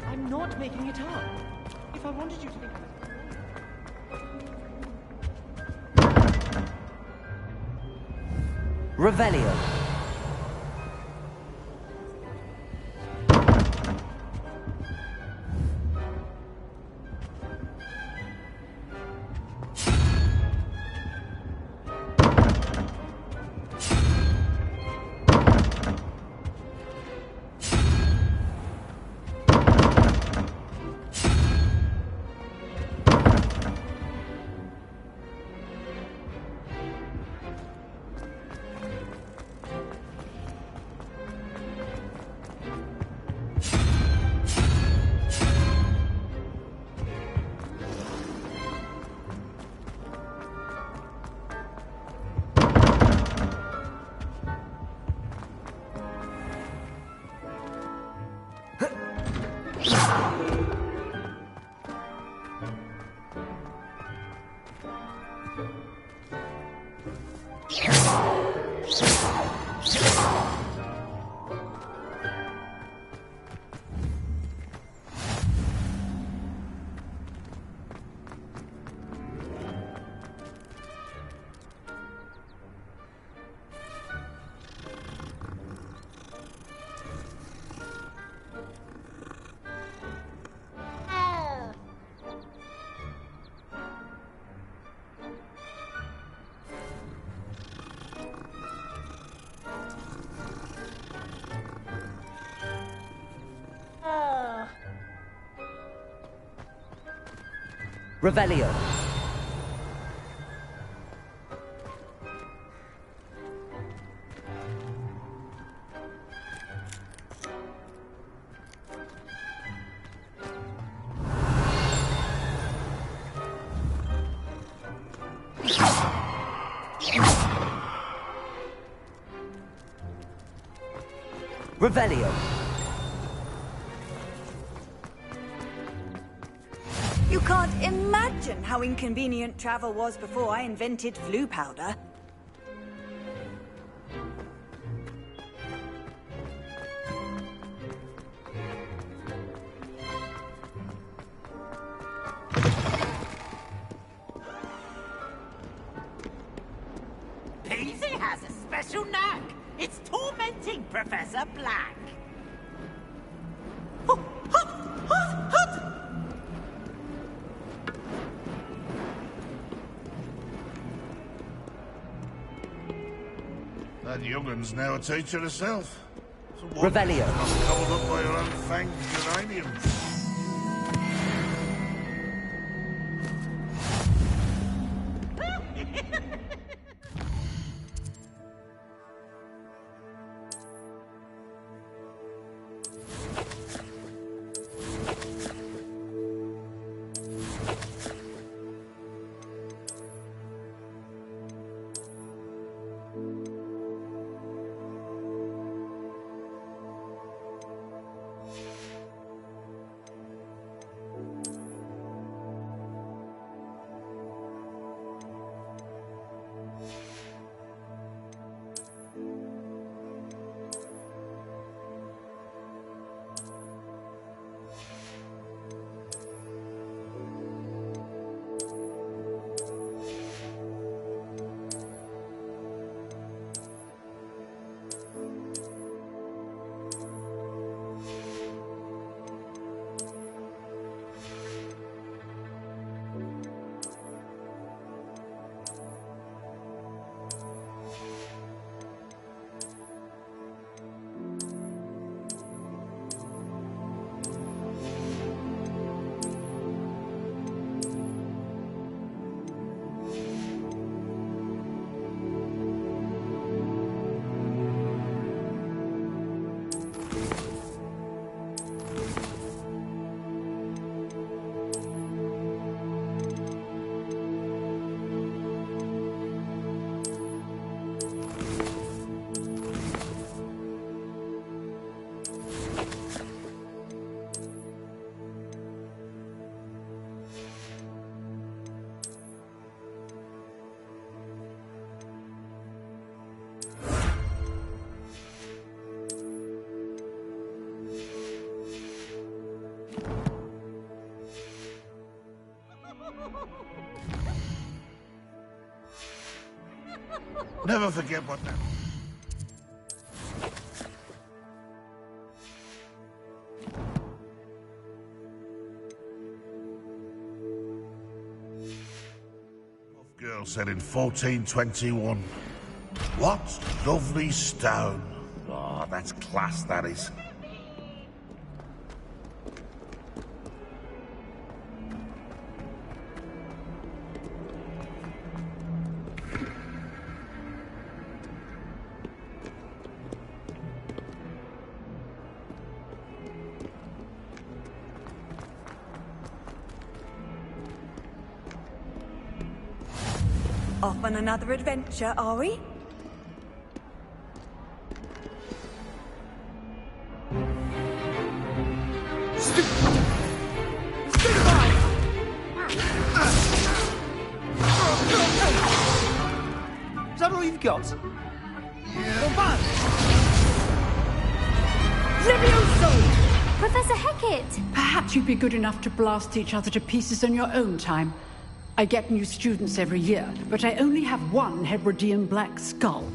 I'm not making it up. If I wanted you to think Revelio. Revelio. Revelio. You can't imagine how inconvenient travel was before I invented flu powder. Peasy has a special knack. It's tormenting Professor Black. That young'un's now a teacher herself. So Revelio. Held up by her unfanged geraniums. Never forget what that... Girl said in 1421. What lovely stone. Oh, that's class, that is. Off on another adventure, are we? Is that all you've got? Levioso! Professor Hecat! Perhaps you'd be good enough to blast each other to pieces on your own time. I get new students every year, but I only have one Hebridean black skull.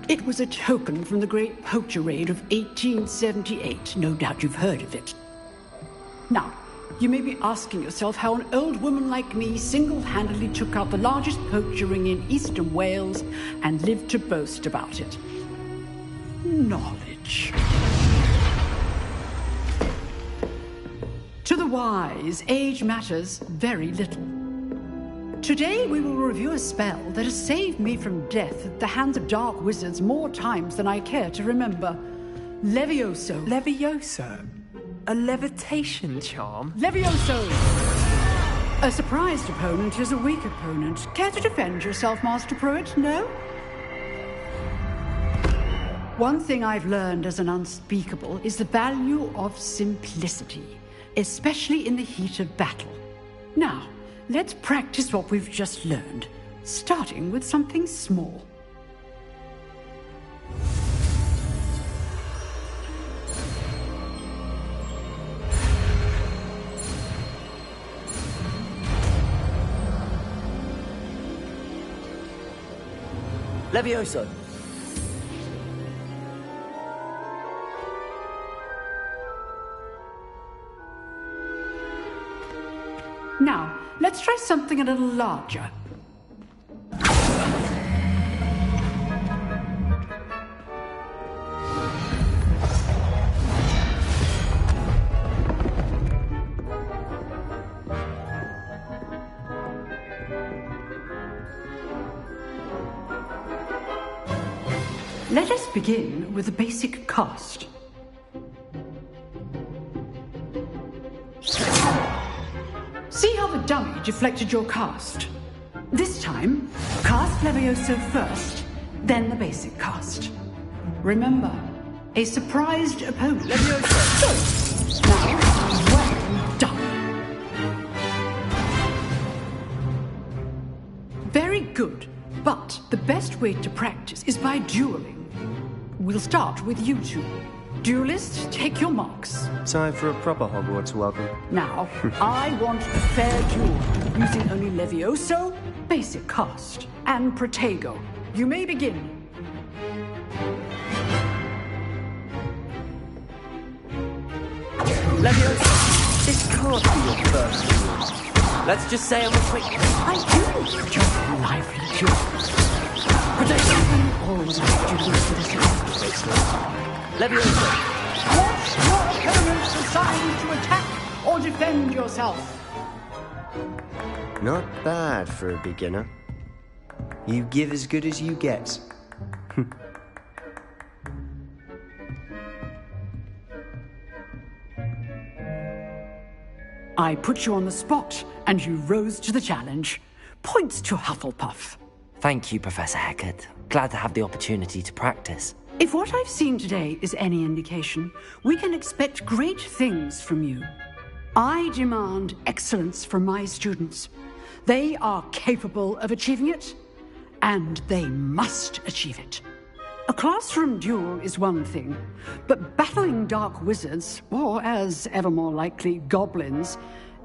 It was a token from the Great Poacher Raid of 1878. No doubt you've heard of it. Now, you may be asking yourself how an old woman like me single-handedly took out the largest poacher ring in eastern Wales and lived to boast about it. Knowledge. To the wise, age matters very little. Today we will review a spell that has saved me from death at the hands of dark wizards more times than I care to remember. Levioso. Levioso? A levitation charm? Levioso! A surprised opponent is a weak opponent. Care to defend yourself, Master Pruitt? No? One thing I've learned as an unspeakable is the value of simplicity, especially in the heat of battle. Now, let's practice what we've just learned, starting with something small. Levioso. Now, let's try something a little larger. Let us begin with the basic cast. See how the dummy deflected your cast? This time, cast Levioso first, then the basic cast. Remember, a surprised opponent. Levioso! Now, well done. Very good, but the best way to practice is by dueling. We'll start with you two. Duelists, take your marks. Time for a proper Hogwarts welcome. Now, I want a fair duel, using only Levioso, basic cast, and Protego. You may begin. Levioso, this can't be your first duel. Let's just say I'm a quick... I do enjoy a lively duel. Protego, always have duels for this. Levioso. Watch your opponent's assigned to attack or defend yourself. Not bad for a beginner. You give as good as you get. I put you on the spot, and you rose to the challenge. Points to Hufflepuff. Thank you, Professor Hecat. Glad to have the opportunity to practice. If what I've seen today is any indication, we can expect great things from you. I demand excellence from my students. They are capable of achieving it, and they must achieve it. A classroom duel is one thing, but battling dark wizards, or as ever more likely, goblins,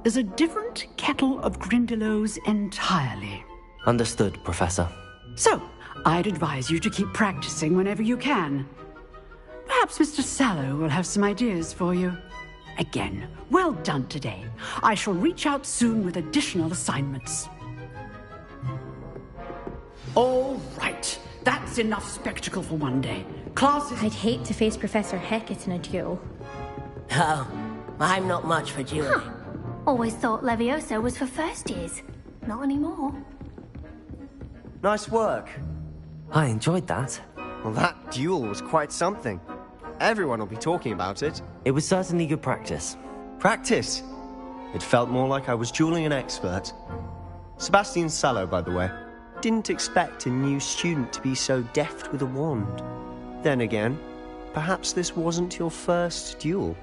is a different kettle of Grindylows entirely. Understood, Professor. So, I'd advise you to keep practicing whenever you can. Perhaps Mr. Sallow will have some ideas for you. Again, well done today. I shall reach out soon with additional assignments. All right. That's enough spectacle for one day. Classes... I'd hate to face Professor Hecat in a duel. Oh, I'm not much for dueling. Huh. Always thought Levioso was for first years. Not anymore. Nice work. I enjoyed that. Well, that duel was quite something. Everyone will be talking about it. It was certainly good practice. Practice? It felt more like I was dueling an expert. Sebastian Sallow, by the way. Didn't expect a new student to be so deft with a wand. Then again, perhaps this wasn't your first duel.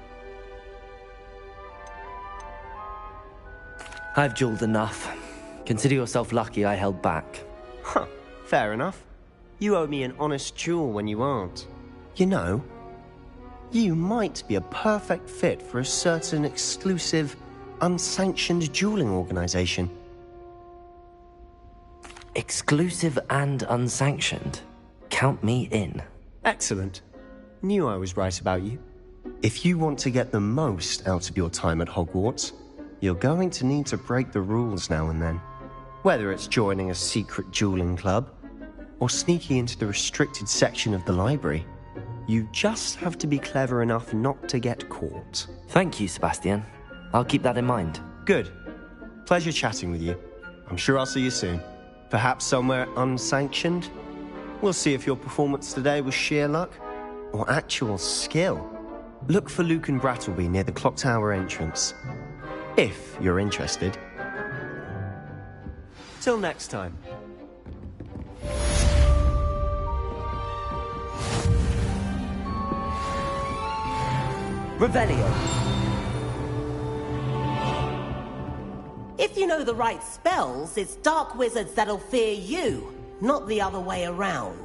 I've dueled enough. Consider yourself lucky I held back. Huh, fair enough. You owe me an honest duel when you aren't. You know, you might be a perfect fit for a certain exclusive, unsanctioned dueling organization. Exclusive and unsanctioned. Count me in. Excellent. Knew I was right about you. If you want to get the most out of your time at Hogwarts, you're going to need to break the rules now and then. Whether it's joining a secret dueling club, or sneaking into the restricted section of the library, you just have to be clever enough not to get caught. Thank you, Sebastian. I'll keep that in mind. Good. Pleasure chatting with you. I'm sure I'll see you soon. Perhaps somewhere unsanctioned? We'll see if your performance today was sheer luck or actual skill. Look for Luke and Brattleby near the clock tower entrance. If you're interested. Till next time. Revelio. If you know the right spells, it's dark wizards that'll fear you, not the other way around.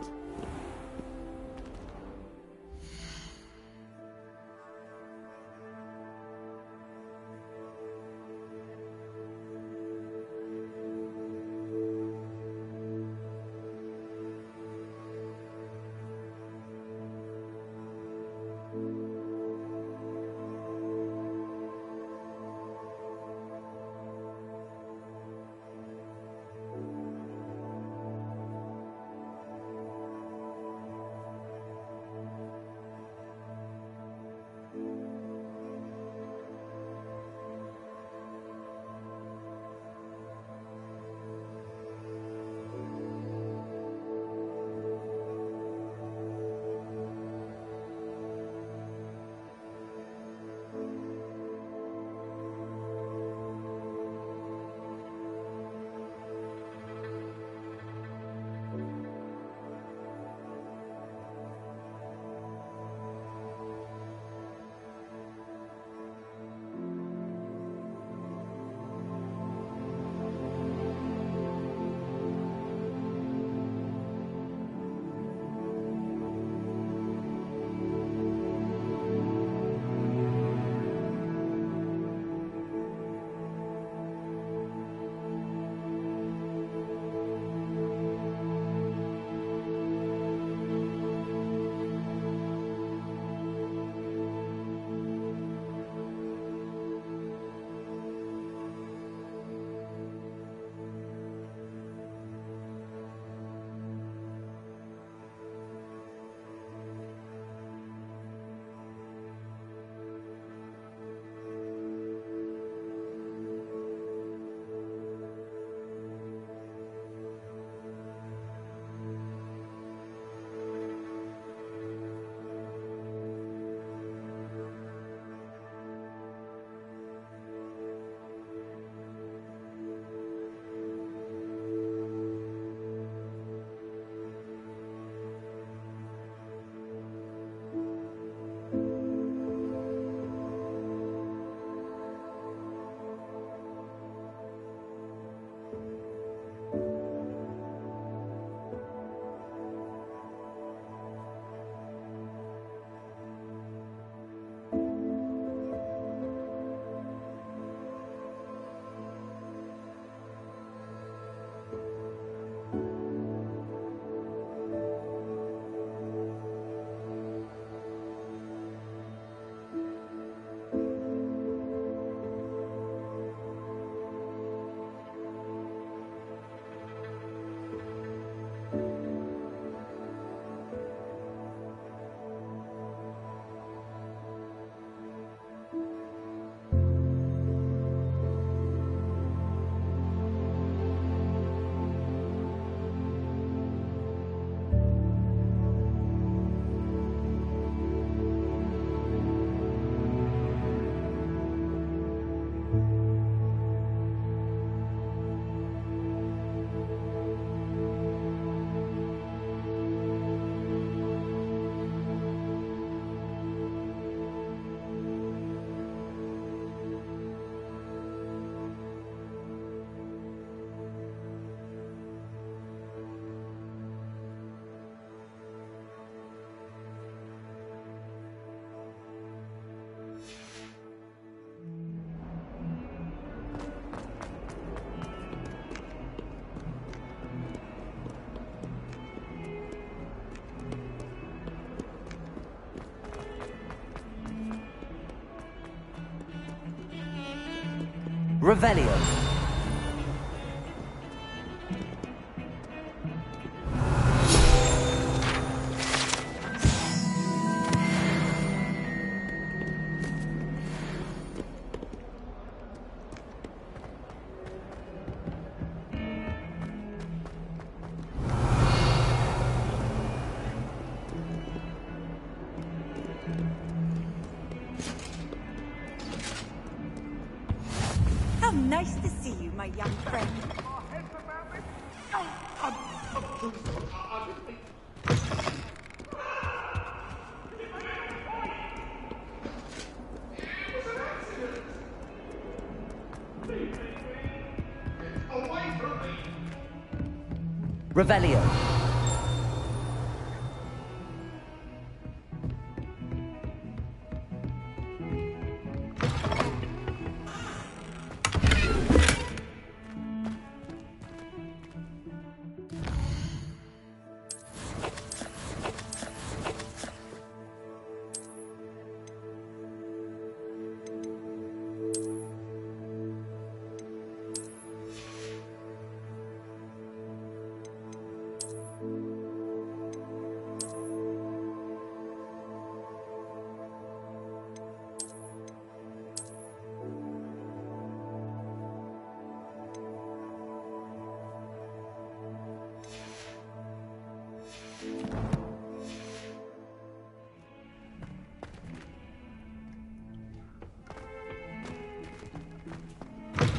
Revelio. How nice to see you, my young friend. Revelio.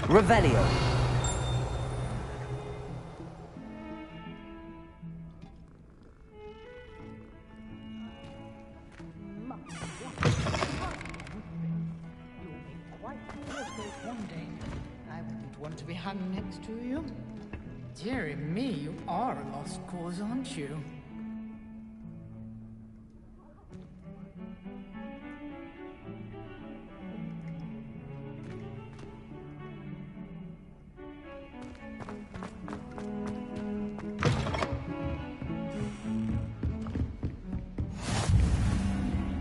Revelio. One day, I wouldn't want to be hung next to you. Dearie me, you are a lost cause, aren't you?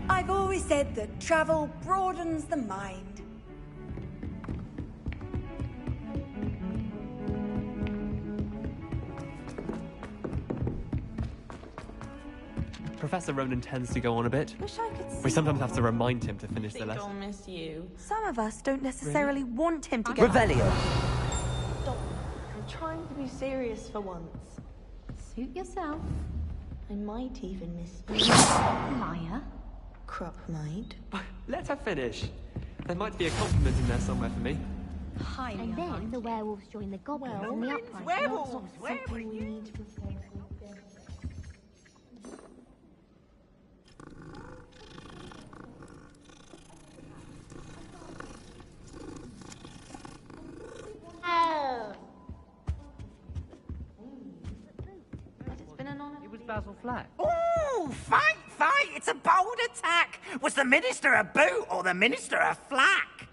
I've always said that travel broadens the mind. Professor Ronan tends to go on a bit. Wish I could see. We sometimes have to remind him to finish the lesson. I'll miss you. Some of us don't necessarily want him to go. Revelio. Stop. I'm trying to be serious for once. Suit yourself. I might even miss you. Liar. Crop might. Let her finish. There might be a compliment in there somewhere for me. And then the werewolves join the goblins in the upright. Werewolves! Where were you? It was Basil Flack. Ooh, fight! It's a bold attack! Was the Minister a boot or the Minister a flack?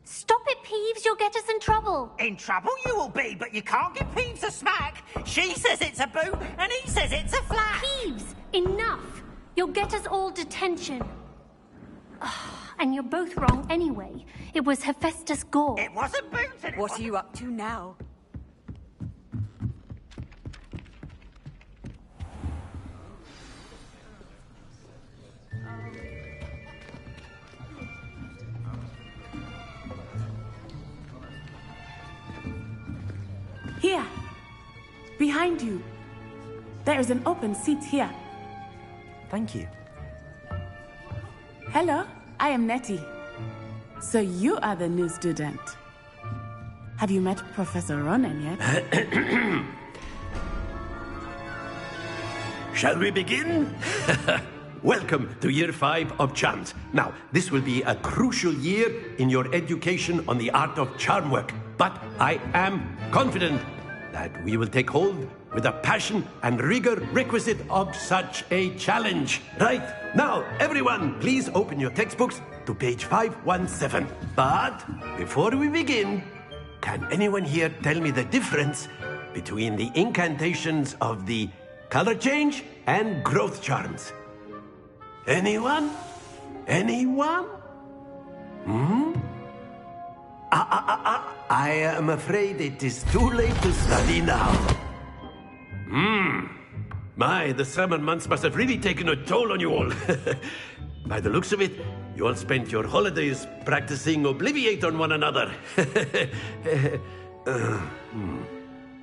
Stop it, Peeves. You'll get us in trouble. In trouble you will be, but you can't give Peeves a smack. She says it's a boot, and he says it's a flack. Peeves, enough. You'll get us all detention. And you're both wrong anyway. It was Hephaestus Gore. It was a boot and What are you up to now? Here, behind you. There is an open seat here. Thank you. Hello, I am Nettie. So you are the new student. Have you met Professor Ronan yet? Shall we begin? Welcome to Year 5 of Charms. Now, this will be a crucial year in your education on the art of charm work. But I am confident that we will take hold with the passion and rigor requisite of such a challenge. Right, now, everyone, please open your textbooks to page 517. But before we begin, can anyone here tell me the difference between the incantations of the color change and growth charms? Anyone? Anyone? I am afraid it is too late to study now. My, the summer months must have really taken a toll on you all. By the looks of it, you all spent your holidays practicing Obliviate on one another.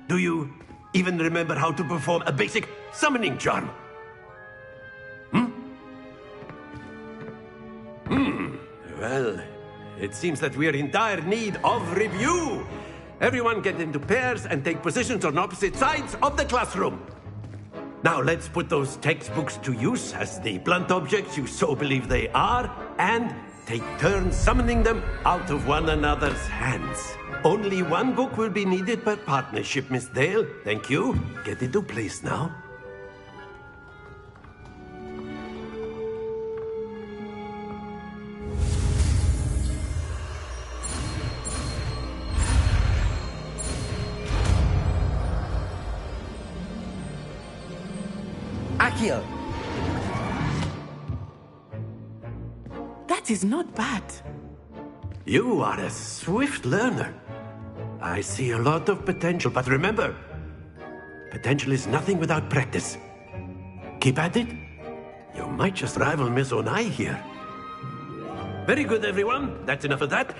Do you even remember how to perform a basic summoning charm? Well, it seems that we are in dire need of review. Everyone get into pairs and take positions on opposite sides of the classroom. Now let's put those textbooks to use as the blunt objects you so believe they are, and take turns summoning them out of one another's hands. Only one book will be needed per partnership, Miss Dale. Thank you. Get into place now. Accio! That is not bad. You are a swift learner. I see a lot of potential, but remember, potential is nothing without practice. Keep at it. You might just rival Miss Onai here. Very good, everyone. That's enough of that.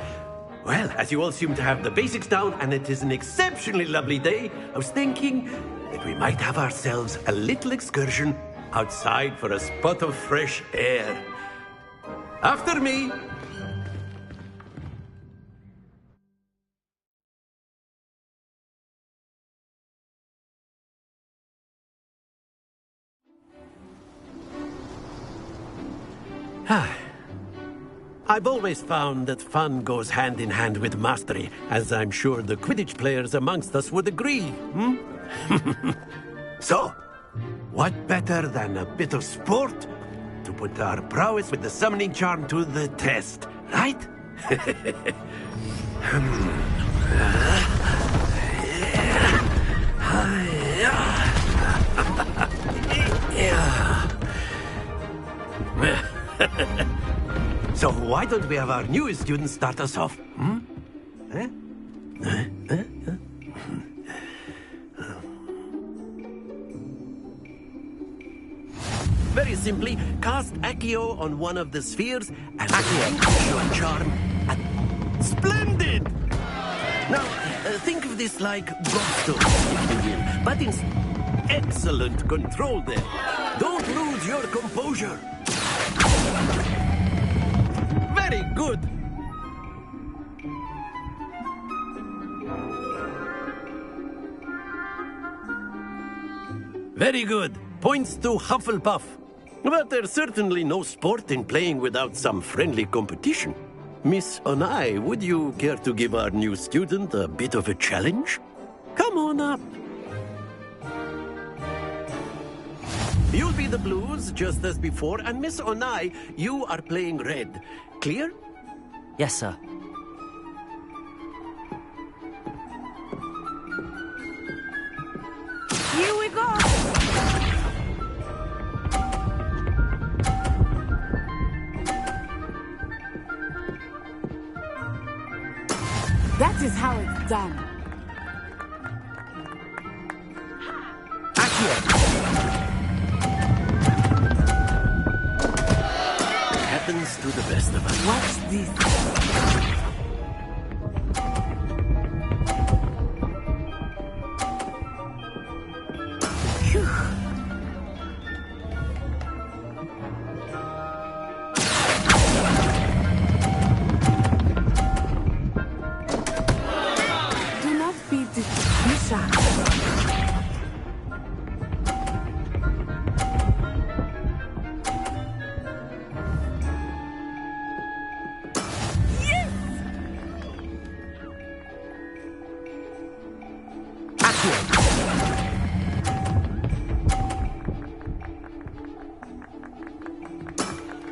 Well, as you all seem to have the basics down, and it is an exceptionally lovely day, I was thinking that we might have ourselves a little excursion outside for a spot of fresh air. After me. I've always found that fun goes hand in hand with mastery, as I'm sure the Quidditch players amongst us would agree, So, what better than a bit of sport to put our prowess with the summoning charm to the test, right? So why don't we have our newest student start us off? Very simply, cast Accio on one of the spheres and relinquish your charm. Splendid! Now, think of this like gobstones, if you will, but in excellent control there. Don't lose your composure. Very good. Very good. Points to Hufflepuff. But there's certainly no sport in playing without some friendly competition. Miss Onai, would you care to give our new student a bit of a challenge? Come on up. You'll be the blues, just as before, and Miss Onai, you are playing red. Clear? Yes, sir. Here we go! That is how it's done. Happens to the best of us. Watch this. Do not be distracted.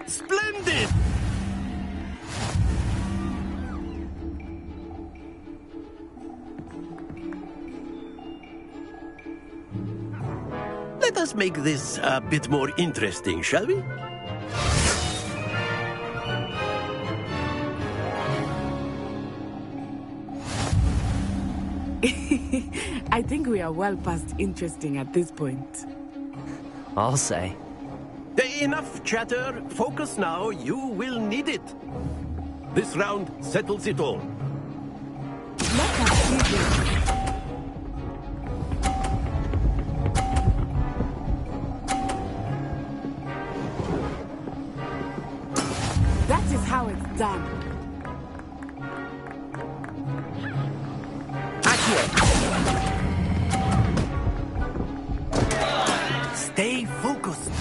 Splendid! Let us make this a bit more interesting, shall we? I think we are well past interesting at this point. I'll say. Enough chatter. Focus now. You will need it. This round settles it all. Let us see this. That is how it's done. Stay focused.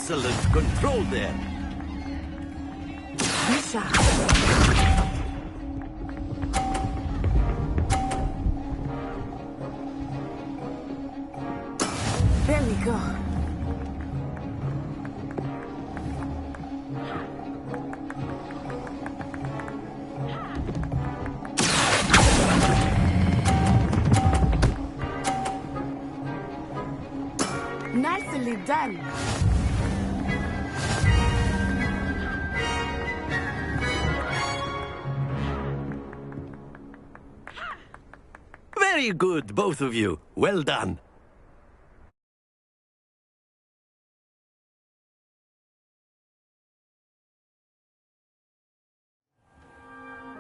Excellent control there. There we go. Nicely done. Very good, both of you. Well done.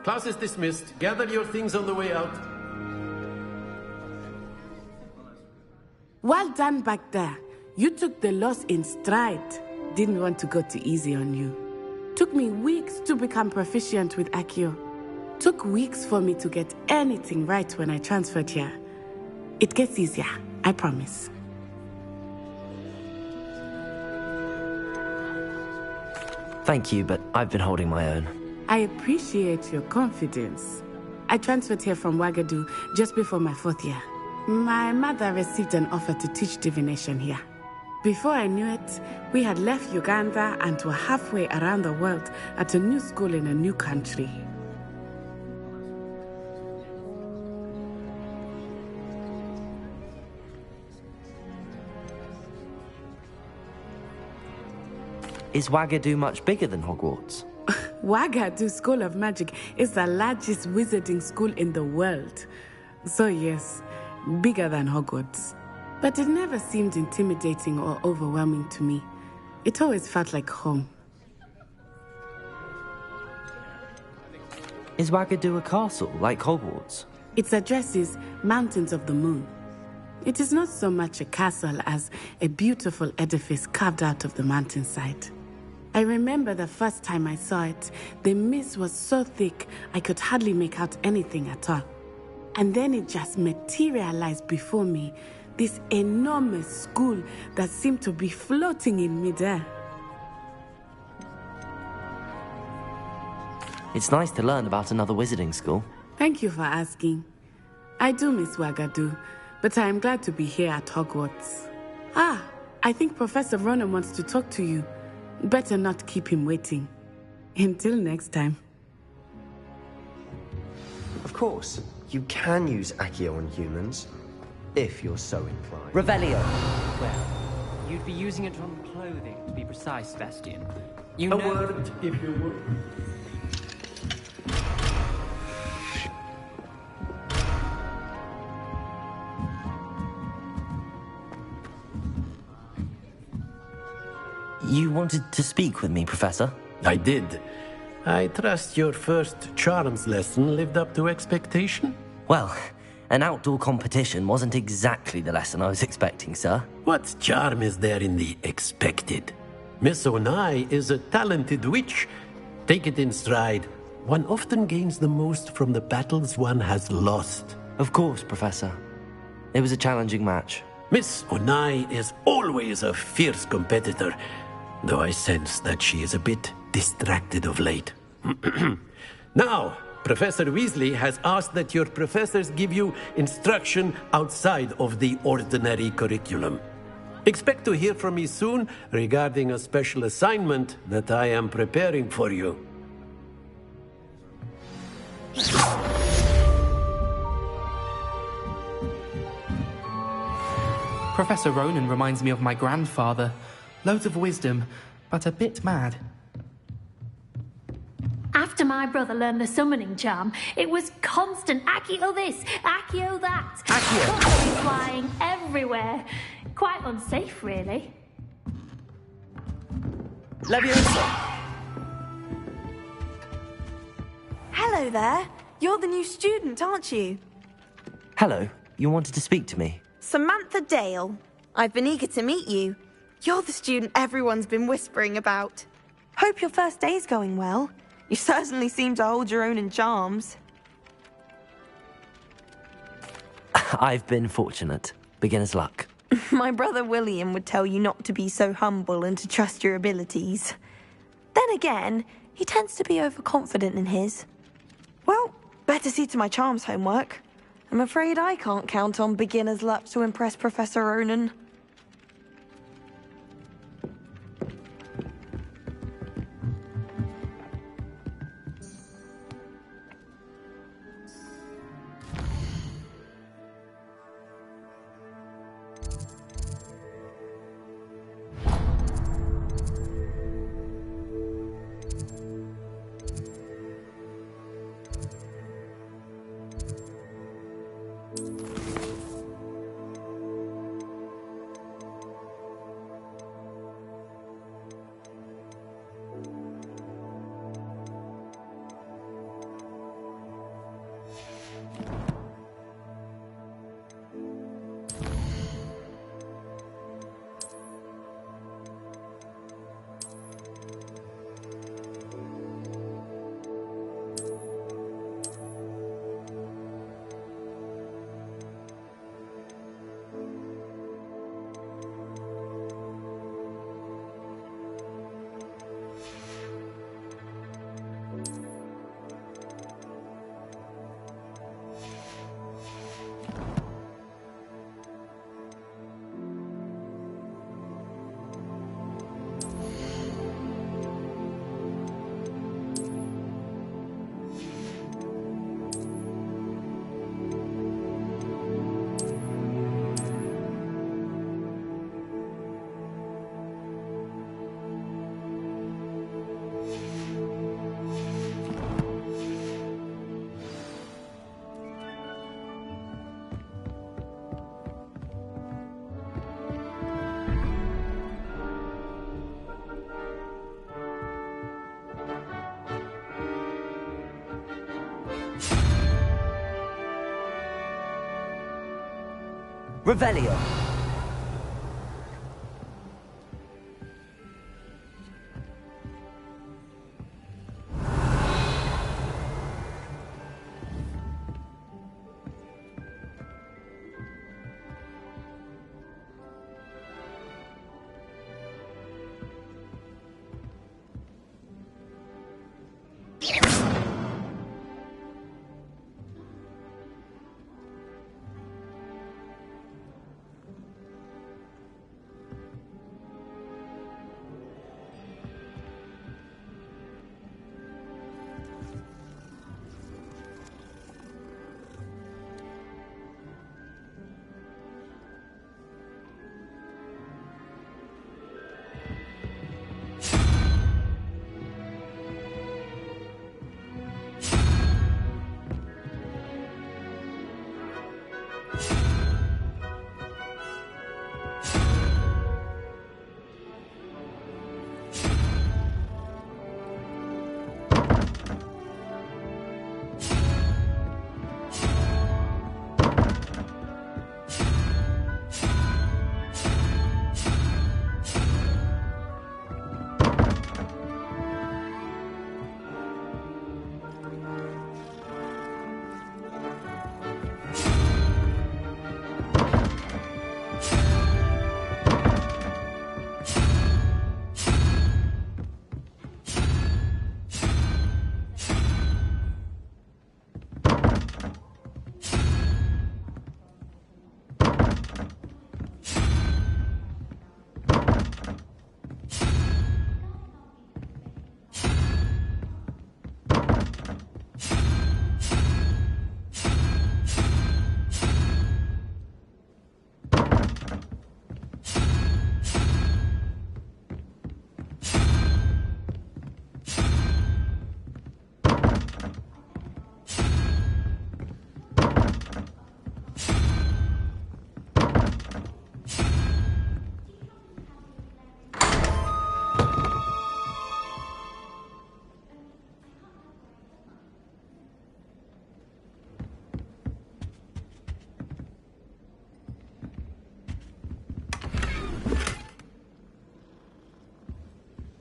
Class is dismissed. Gather your things on the way out. Well done back there. You took the loss in stride. Didn't want to go too easy on you. Took me weeks to become proficient with Accio. Took weeks for me to get anything right when I transferred here. It gets easier, I promise. Thank you, but I've been holding my own. I appreciate your confidence. I transferred here from Wagadu just before my 4th year. My mother received an offer to teach divination here. Before I knew it, we had left Uganda and were halfway around the world at a new school in a new country. Is Wagadu much bigger than Hogwarts? Wagadu School of Magic is the largest wizarding school in the world. So yes, bigger than Hogwarts. But it never seemed intimidating or overwhelming to me. It always felt like home. Is Wagadu a castle, like Hogwarts? Its address is Mountains of the Moon. It is not so much a castle as a beautiful edifice carved out of the mountainside. I remember the first time I saw it, the mist was so thick I could hardly make out anything at all. And then it just materialized before me, this enormous school that seemed to be floating in midair. It's nice to learn about another wizarding school. Thank you for asking. I do miss Wagadu, but I am glad to be here at Hogwarts. Ah, I think Professor Ronan wants to talk to you. Better not keep him waiting. Until next time. Of course, you can use Accio on humans, if you're so inclined. Revelio. Well, you'd be using it on clothing, to be precise, Sebastian. You A know... word, if you would. You wanted to speak with me, Professor? I did. I trust your first charms lesson lived up to expectation? Well, an outdoor competition wasn't exactly the lesson I was expecting, sir. What charm is there in the expected? Miss Onai is a talented witch. Take it in stride. One often gains the most from the battles one has lost. Of course, Professor. It was a challenging match. Miss Onai is always a fierce competitor, though I sense that she is a bit distracted of late. Now, Professor Weasley has asked that your professors give you instruction outside of the ordinary curriculum. Expect to hear from me soon regarding a special assignment that I am preparing for you. Professor Ronan reminds me of my grandfather. Loads of wisdom, but a bit mad. After my brother learned the summoning charm, it was constant Accio this, Accio that. Accio! Constantly flying everywhere. Quite unsafe, really. Leviosa! Hello there. You're the new student, aren't you? Hello, you wanted to speak to me? Samantha Dale. I've been eager to meet you. You're the student everyone's been whispering about. Hope your first day's going well. You certainly seem to hold your own in charms. I've been fortunate. Beginner's luck. My brother William would tell you not to be so humble and to trust your abilities. Then again, he tends to be overconfident in his. Well, better see to my charms homework. I'm afraid I can't count on beginner's luck to impress Professor Ronan. Revelio.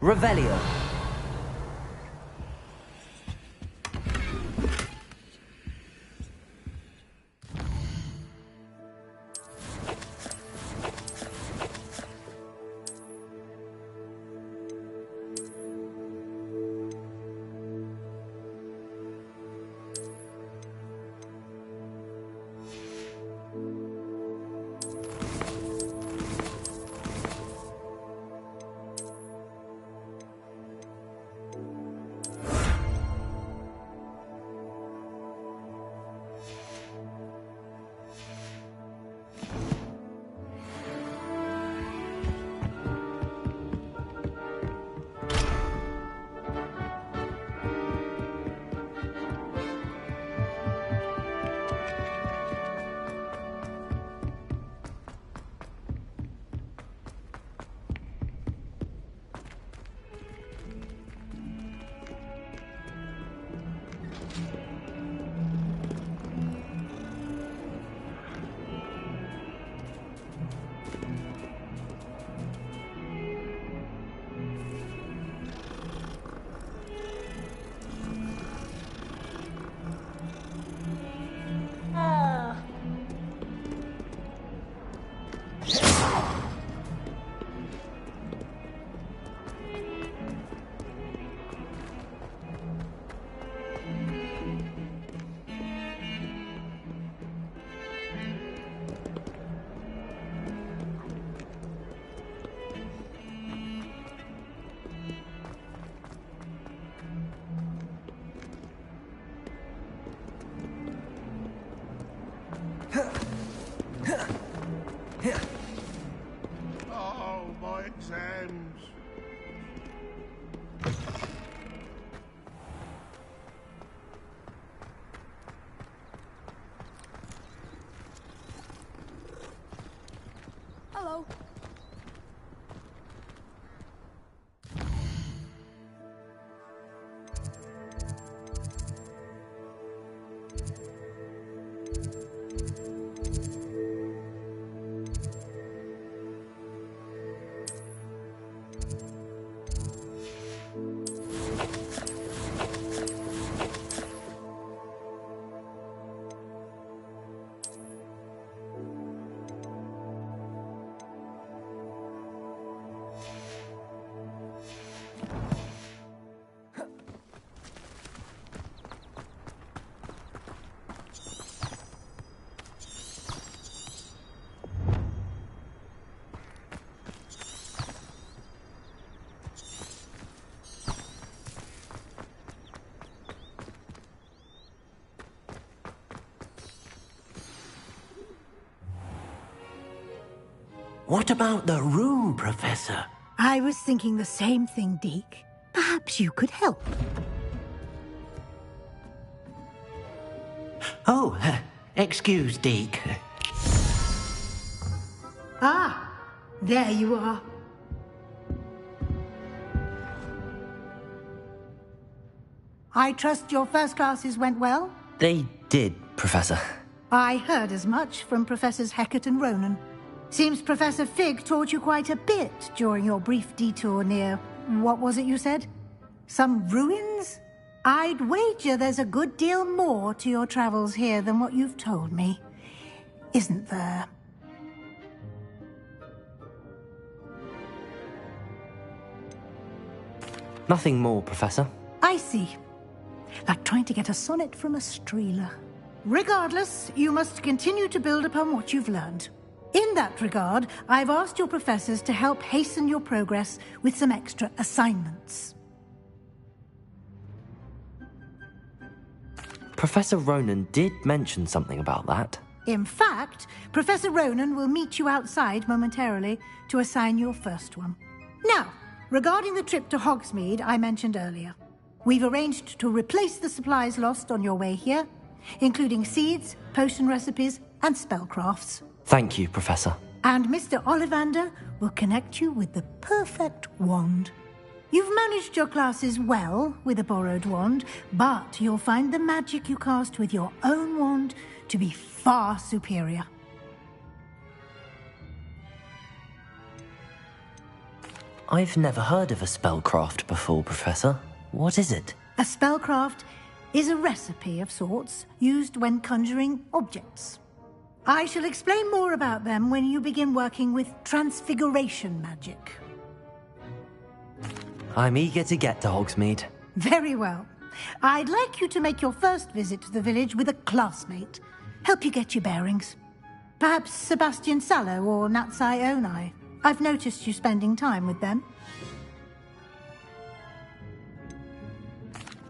Revelio. What about the room, Professor? I was thinking the same thing, Deke. Perhaps you could help. Oh, excuse, Deke. Ah, there you are. I trust your first classes went well? They did, Professor. I heard as much from Professors Hecat and Ronan. Seems Professor Fig taught you quite a bit during your brief detour near... what was it you said? Some ruins? I'd wager there's a good deal more to your travels here than what you've told me. Isn't there? Nothing more, Professor. I see. Like trying to get a sonnet from a streeler. Regardless, you must continue to build upon what you've learned. In that regard, I've asked your professors to help hasten your progress with some extra assignments. Professor Ronan did mention something about that. In fact, Professor Ronan will meet you outside momentarily to assign your first one. Now, regarding the trip to Hogsmeade I mentioned earlier, we've arranged to replace the supplies lost on your way here, including seeds, potion recipes, and spellcrafts. Thank you, Professor. And Mr. Ollivander will connect you with the perfect wand. You've managed your classes well with a borrowed wand, but you'll find the magic you cast with your own wand to be far superior. I've never heard of a spellcraft before, Professor. What is it? A spellcraft is a recipe of sorts used when conjuring objects. I shall explain more about them when you begin working with transfiguration magic. I'm eager to get to Hogsmeade. Very well. I'd like you to make your first visit to the village with a classmate. Help you get your bearings. Perhaps Sebastian Sallow or Natsai Onai. I've noticed you spending time with them.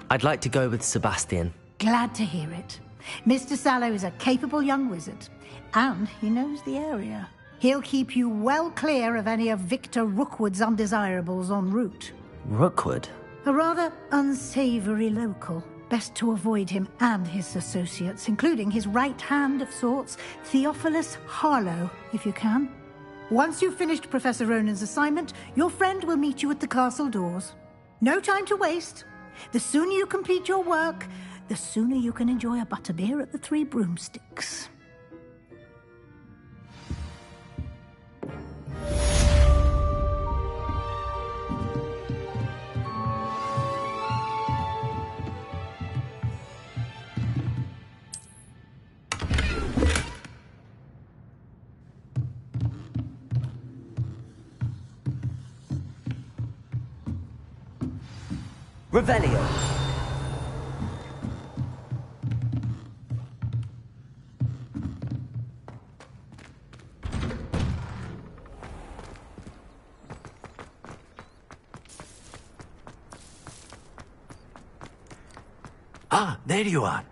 I'd like to go with Sebastian. Glad to hear it. Mr. Sallow is a capable young wizard, and he knows the area. He'll keep you well clear of any of Victor Rookwood's undesirables en route. Rookwood? A rather unsavory local. Best to avoid him and his associates, including his right hand of sorts, Theophilus Harlow, if you can. Once you've finished Professor Ronan's assignment, your friend will meet you at the castle doors. No time to waste. The sooner you complete your work, the sooner you can enjoy a butterbeer at the Three Broomsticks. Revelio. Ah, there you are.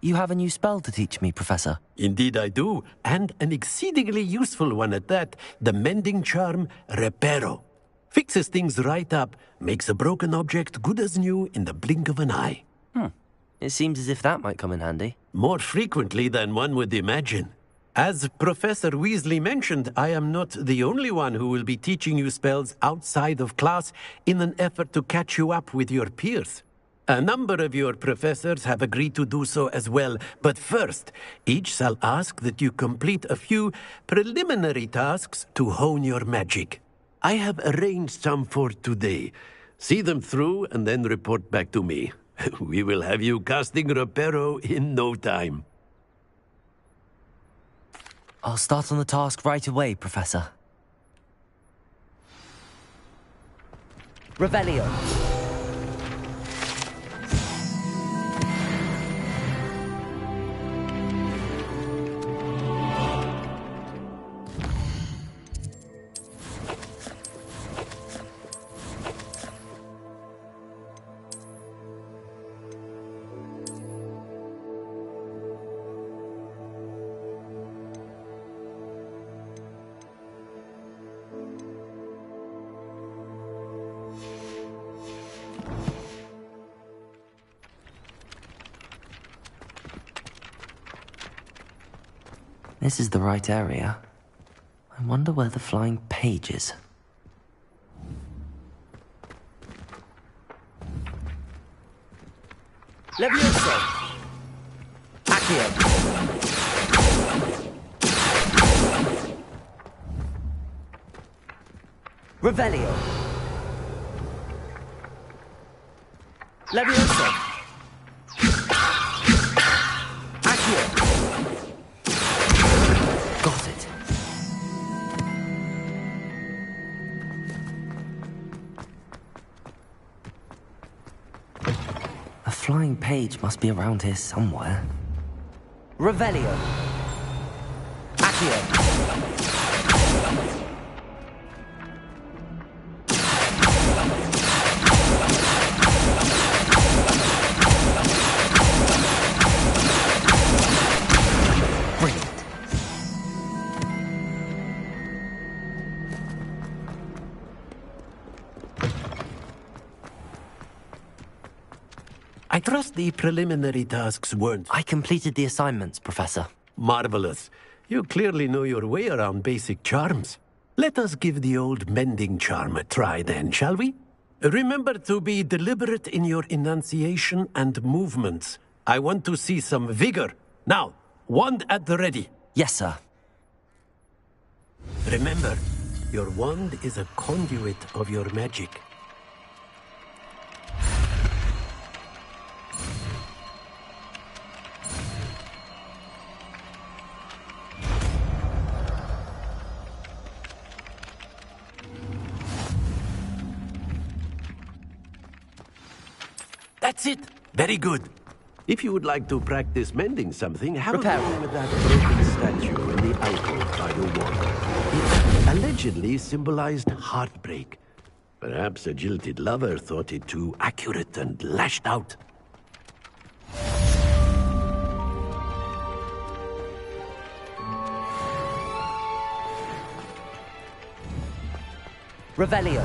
You have a new spell to teach me, Professor. Indeed I do, and an exceedingly useful one at that. The mending charm, Reparo. Fixes things right up, makes a broken object good as new in the blink of an eye. It seems as if that might come in handy. More frequently than one would imagine. As Professor Weasley mentioned, I am not the only one who will be teaching you spells outside of class in an effort to catch you up with your peers. A number of your professors have agreed to do so as well, but first, each shall ask that you complete a few preliminary tasks to hone your magic. I have arranged some for today. See them through and then report back to me. We will have you casting Reparo in no time. I'll start on the task right away, Professor. Revelio. This is the right area. I wonder where the flying page is. Levioso! Accio! Revelio! Levioso! Accio! Got it. A flying page must be around here somewhere. Revelio! Accio! I trust the preliminary tasks weren't... I completed the assignments, Professor. Marvelous. You clearly know your way around basic charms. Let us give the old mending charm a try then, shall we? Remember to be deliberate in your enunciation and movements. I want to see some vigor. Now, wand at the ready. Yes, sir. Remember, your wand is a conduit of your magic. That's it. Very good. If you would like to practice mending something, have a go with that broken statue in the alcove by the wall. It allegedly symbolized heartbreak. Perhaps a jilted lover thought it too accurate and lashed out. Revelio.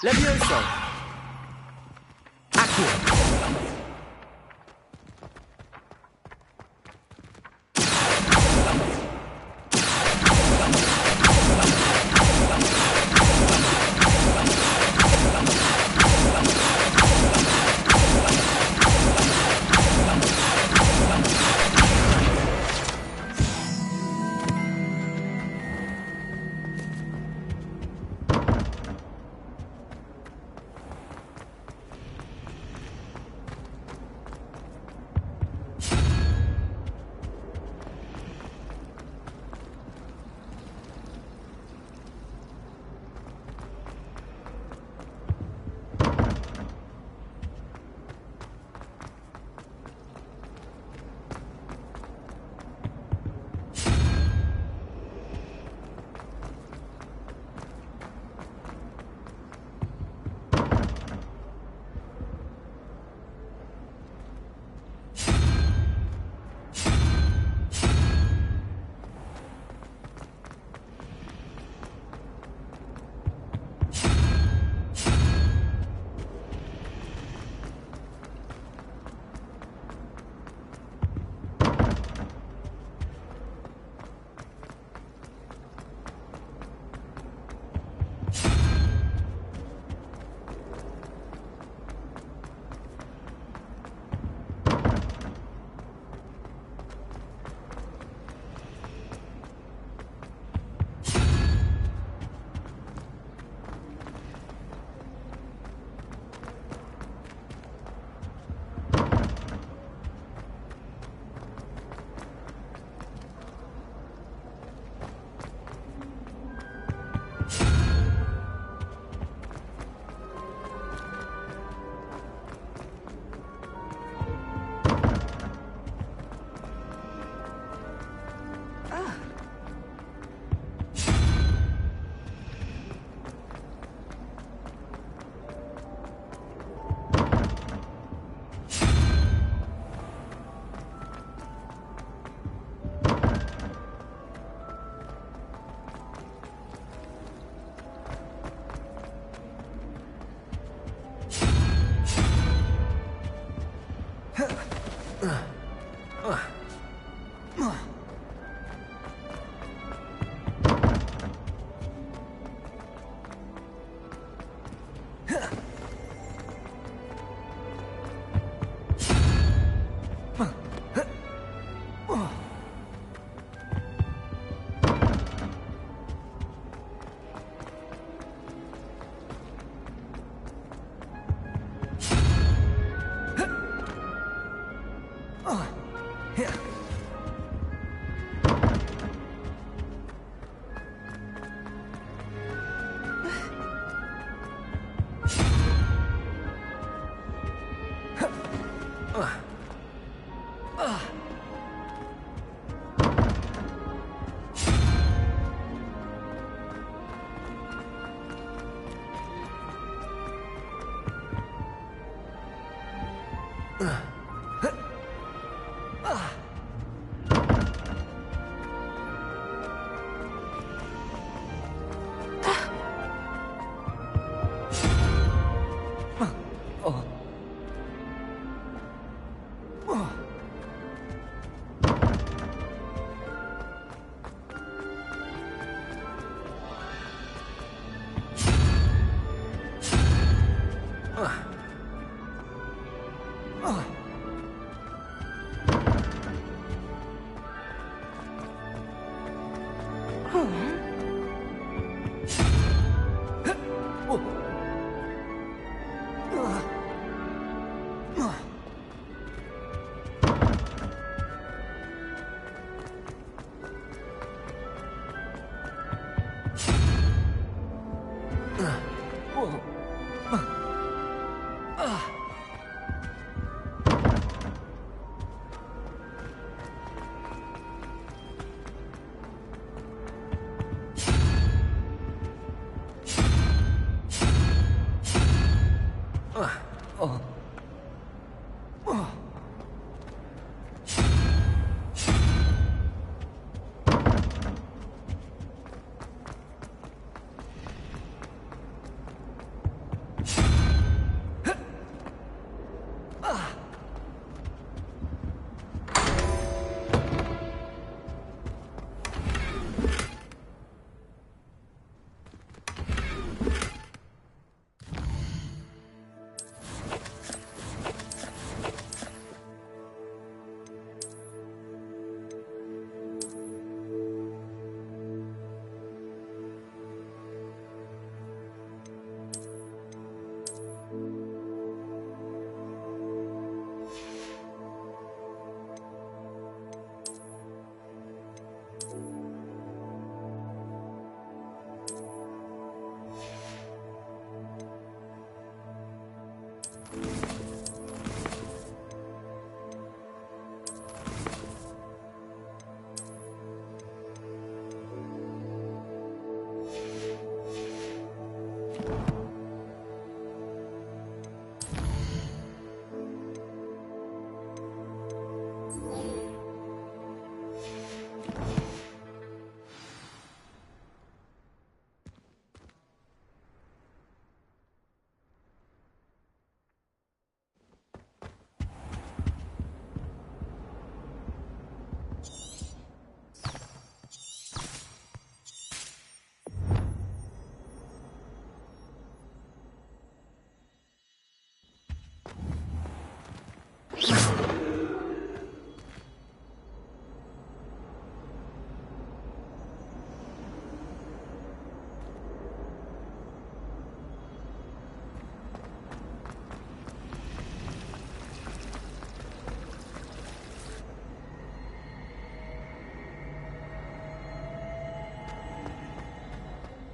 Levioso! Accio!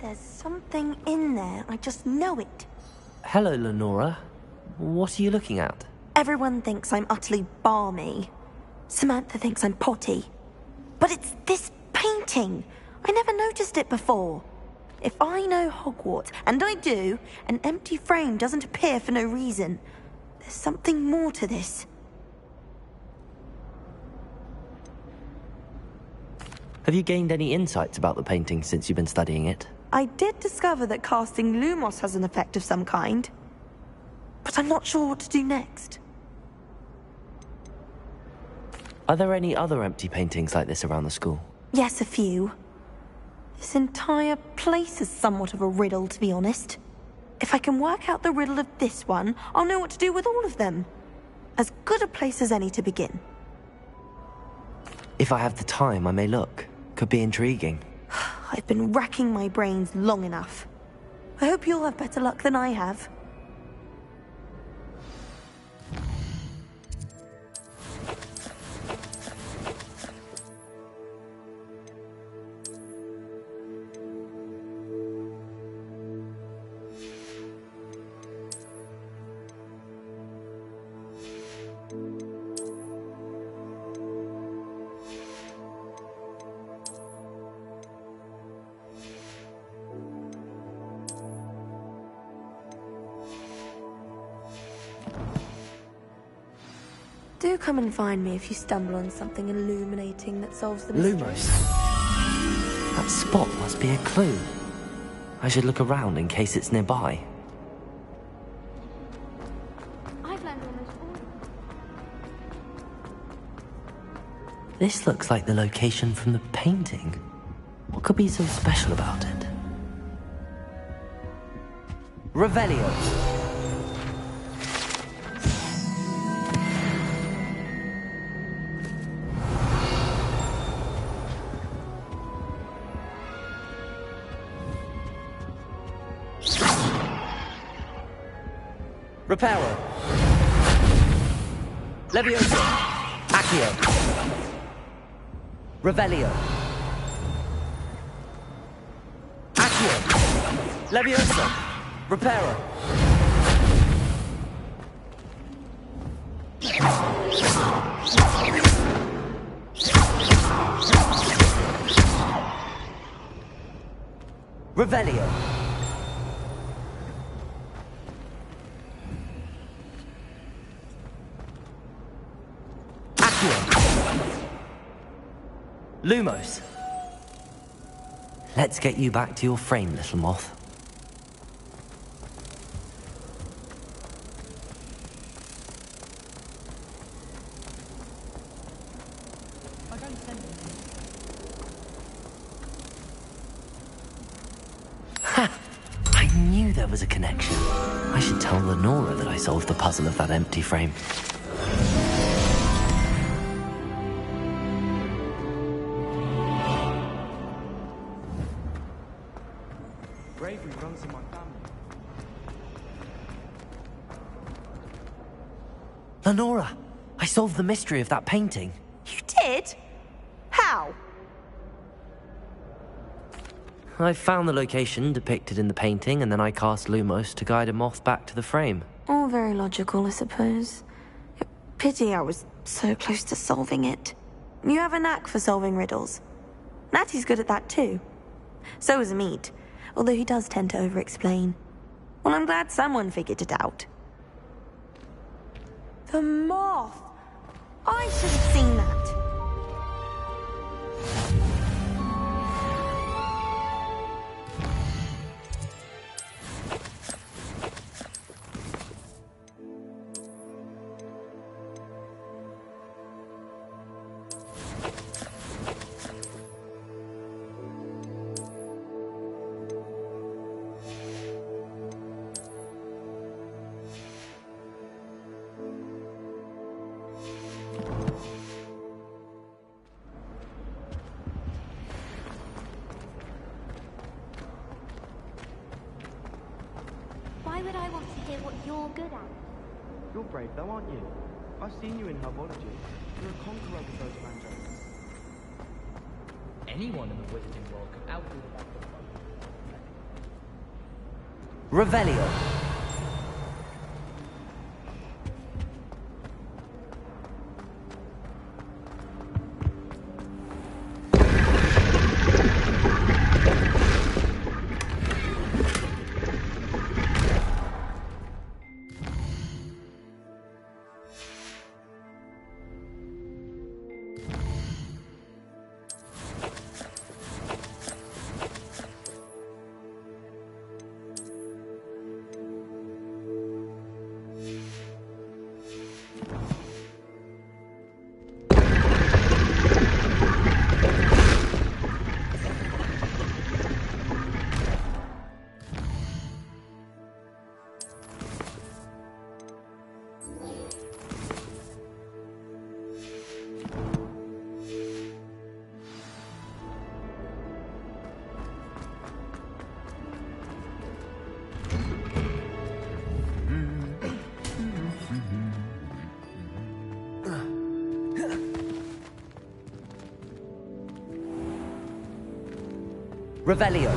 There's something in there. I just know it. Hello, Lenora. What are you looking at? Everyone thinks I'm utterly balmy. Samantha thinks I'm potty. But it's this painting. I never noticed it before. If I know Hogwarts, and I do, an empty frame doesn't appear for no reason. There's something more to this. Have you gained any insights about the painting since you've been studying it? I did discover that casting Lumos has an effect of some kind. But I'm not sure what to do next. Are there any other empty paintings like this around the school? Yes, a few. This entire place is somewhat of a riddle, to be honest. If I can work out the riddle of this one, I'll know what to do with all of them. As good a place as any to begin. If I have the time, I may look. Could be intriguing. I've been racking my brains long enough. I hope you'll have better luck than I have. Do come and find me if you stumble on something illuminating that solves the mystery. Lumos. That spot must be a clue. I should look around in case it's nearby. I've learned almost all. This looks like the location from the painting. What could be so special about it? Revelio. Reparo. Levioso. Accio. Revelio. Accio. Levioso. Reparo. Revelio. Lumos. Let's get you back to your frame, little moth. I don't send it. Ha! I knew there was a connection. I should tell Lenora that I solved the puzzle of that empty frame. Bravery runs in my family. Lenora! I solved the mystery of that painting. You did? How? I found the location depicted in the painting, and then I cast Lumos to guide a moth back to the frame. All very logical, I suppose. Pity I was so close to solving it. You have a knack for solving riddles. Natty's good at that too. So is Meat, although he does tend to over-explain. Well, I'm glad someone figured it out. The moth! I should have seen that. Why would I want to hear what you're good at? You're brave though, aren't you? I've seen you in herbology. You're a conqueror with those mandrakes. Anyone in the wizarding world could outdo that. Revelio. Revelio.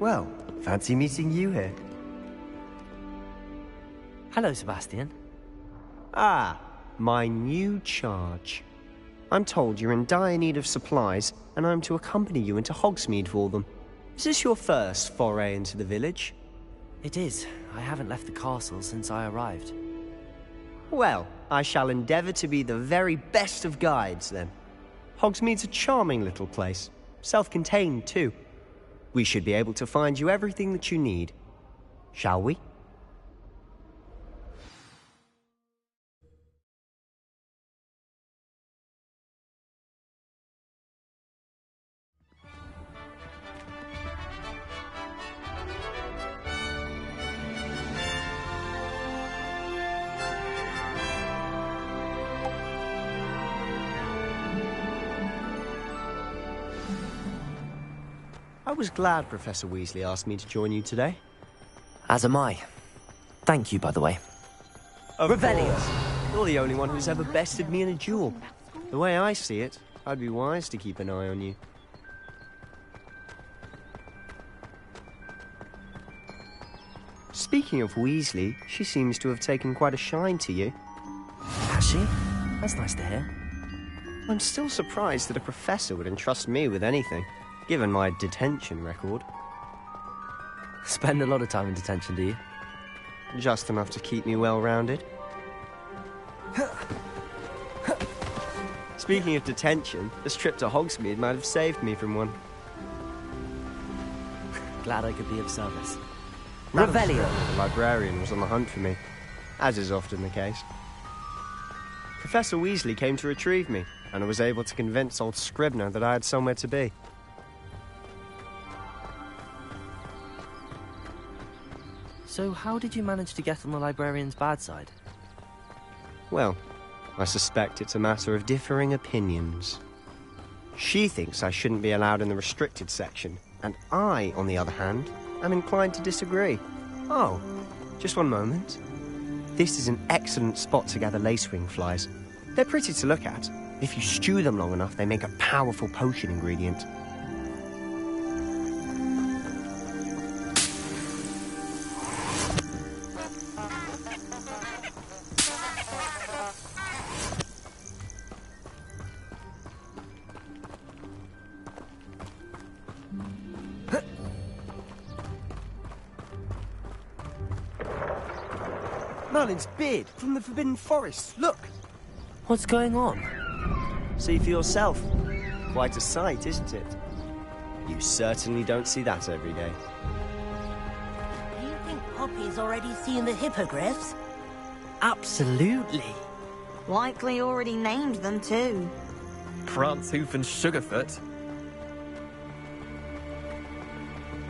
Well, Fancy meeting you here. Hello, Sebastian. Ah, my new charge. I'm told you're in dire need of supplies, and I'm to accompany you into Hogsmeade for them. Is this your first foray into the village? It is. I haven't left the castle since I arrived. Well, I shall endeavour to be the very best of guides, then. Hogsmeade's a charming little place. Self-contained, too. We should be able to find you everything that you need. Shall we? I was glad Professor Weasley asked me to join you today. As am I. Thank you, by the way. Revelio! You're the only one who's ever bested me in a duel. The way I see it, I'd be wise to keep an eye on you. Speaking of Weasley, she seems to have taken quite a shine to you. Has she? That's nice to hear. I'm still surprised that a professor would entrust me with anything, given my detention record. Spend a lot of time in detention, do you? Just enough to keep me well-rounded. Speaking of detention, this trip to Hogsmeade might have saved me from one. Glad I could be of service. Revelio! The librarian was on the hunt for me, as is often the case. Professor Weasley came to retrieve me, and I was able to convince old Scribner that I had somewhere to be. So how did you manage to get on the librarian's bad side? Well, I suspect it's a matter of differing opinions. She thinks I shouldn't be allowed in the restricted section, and I, on the other hand, am inclined to disagree. Oh, just one moment. This is an excellent spot to gather lacewing flies. They're pretty to look at. If you stew them long enough, they make a powerful potion ingredient. Merlin's beard from the Forbidden Forest. Look! What's going on? See for yourself. Quite a sight, isn't it? You certainly don't see that every day. Do you think Poppy's already seen the hippogriffs? Absolutely. Likely already named them too. Prantooth and Sugarfoot.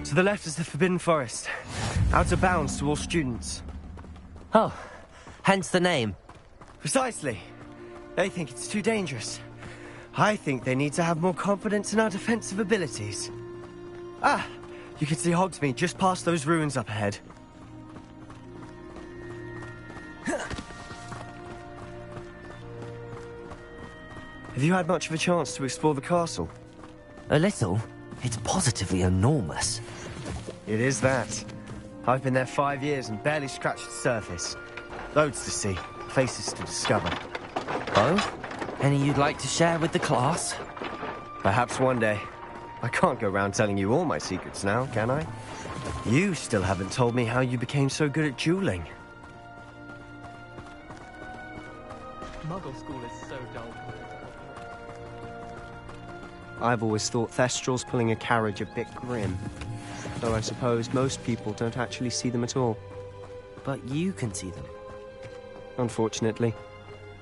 To the left is the Forbidden Forest. Out of bounds to all students. Oh, hence the name. Precisely. They think it's too dangerous. I think they need to have more confidence in our defensive abilities. Ah, you can see Hogsmeade just past those ruins up ahead. Have you had much of a chance to explore the castle? A little. It's positively enormous. It is that. I've been there 5 years and barely scratched the surface. Loads to see, places to discover. Oh? Any you'd like to share with the class? Perhaps one day. I can't go around telling you all my secrets now, can I? You still haven't told me how you became so good at dueling. Muggle school is so dull. I've always thought Thestrals pulling a carriage a bit grim. Though I suppose most people don't actually see them at all. But you can see them. Unfortunately.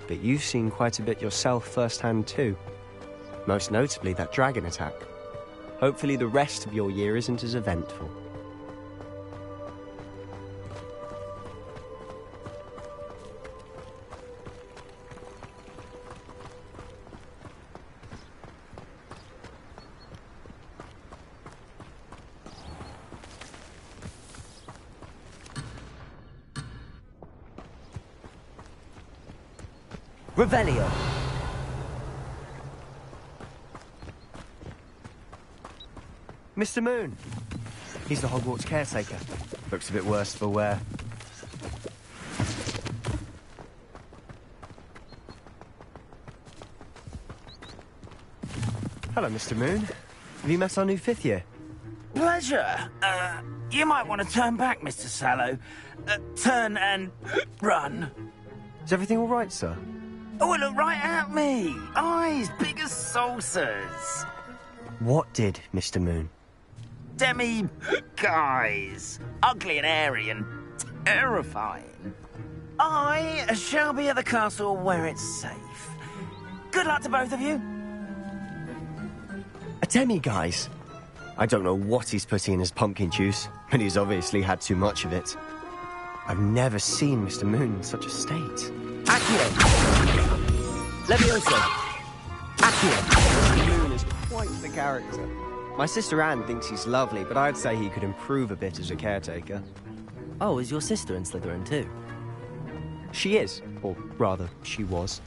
But you've seen quite a bit yourself firsthand too. Most notably that dragon attack. Hopefully the rest of your year isn't as eventful. Revelio. Mr. Moon. He's the Hogwarts caretaker. Looks a bit worse for wear. Hello, Mr. Moon. Have you met our new fifth year? Pleasure. You might want to turn back, Mr. Sallow. Turn and run. Is everything all right, sir? Oh, look right at me. Eyes big as saucers. What did, Mr. Moon? Guys. Ugly and airy and terrifying. I shall be at the castle where it's safe. Good luck to both of you. A demi-guise? I don't know what he's putting in his pumpkin juice, but he's obviously had too much of it. I've never seen Mr. Moon in such a state. Accio! Levioso! Accio! Mr. Moon is quite the character. My sister Anne thinks he's lovely, but I'd say he could improve a bit as a caretaker. Oh, is your sister in Slytherin too? She is, or rather, she was.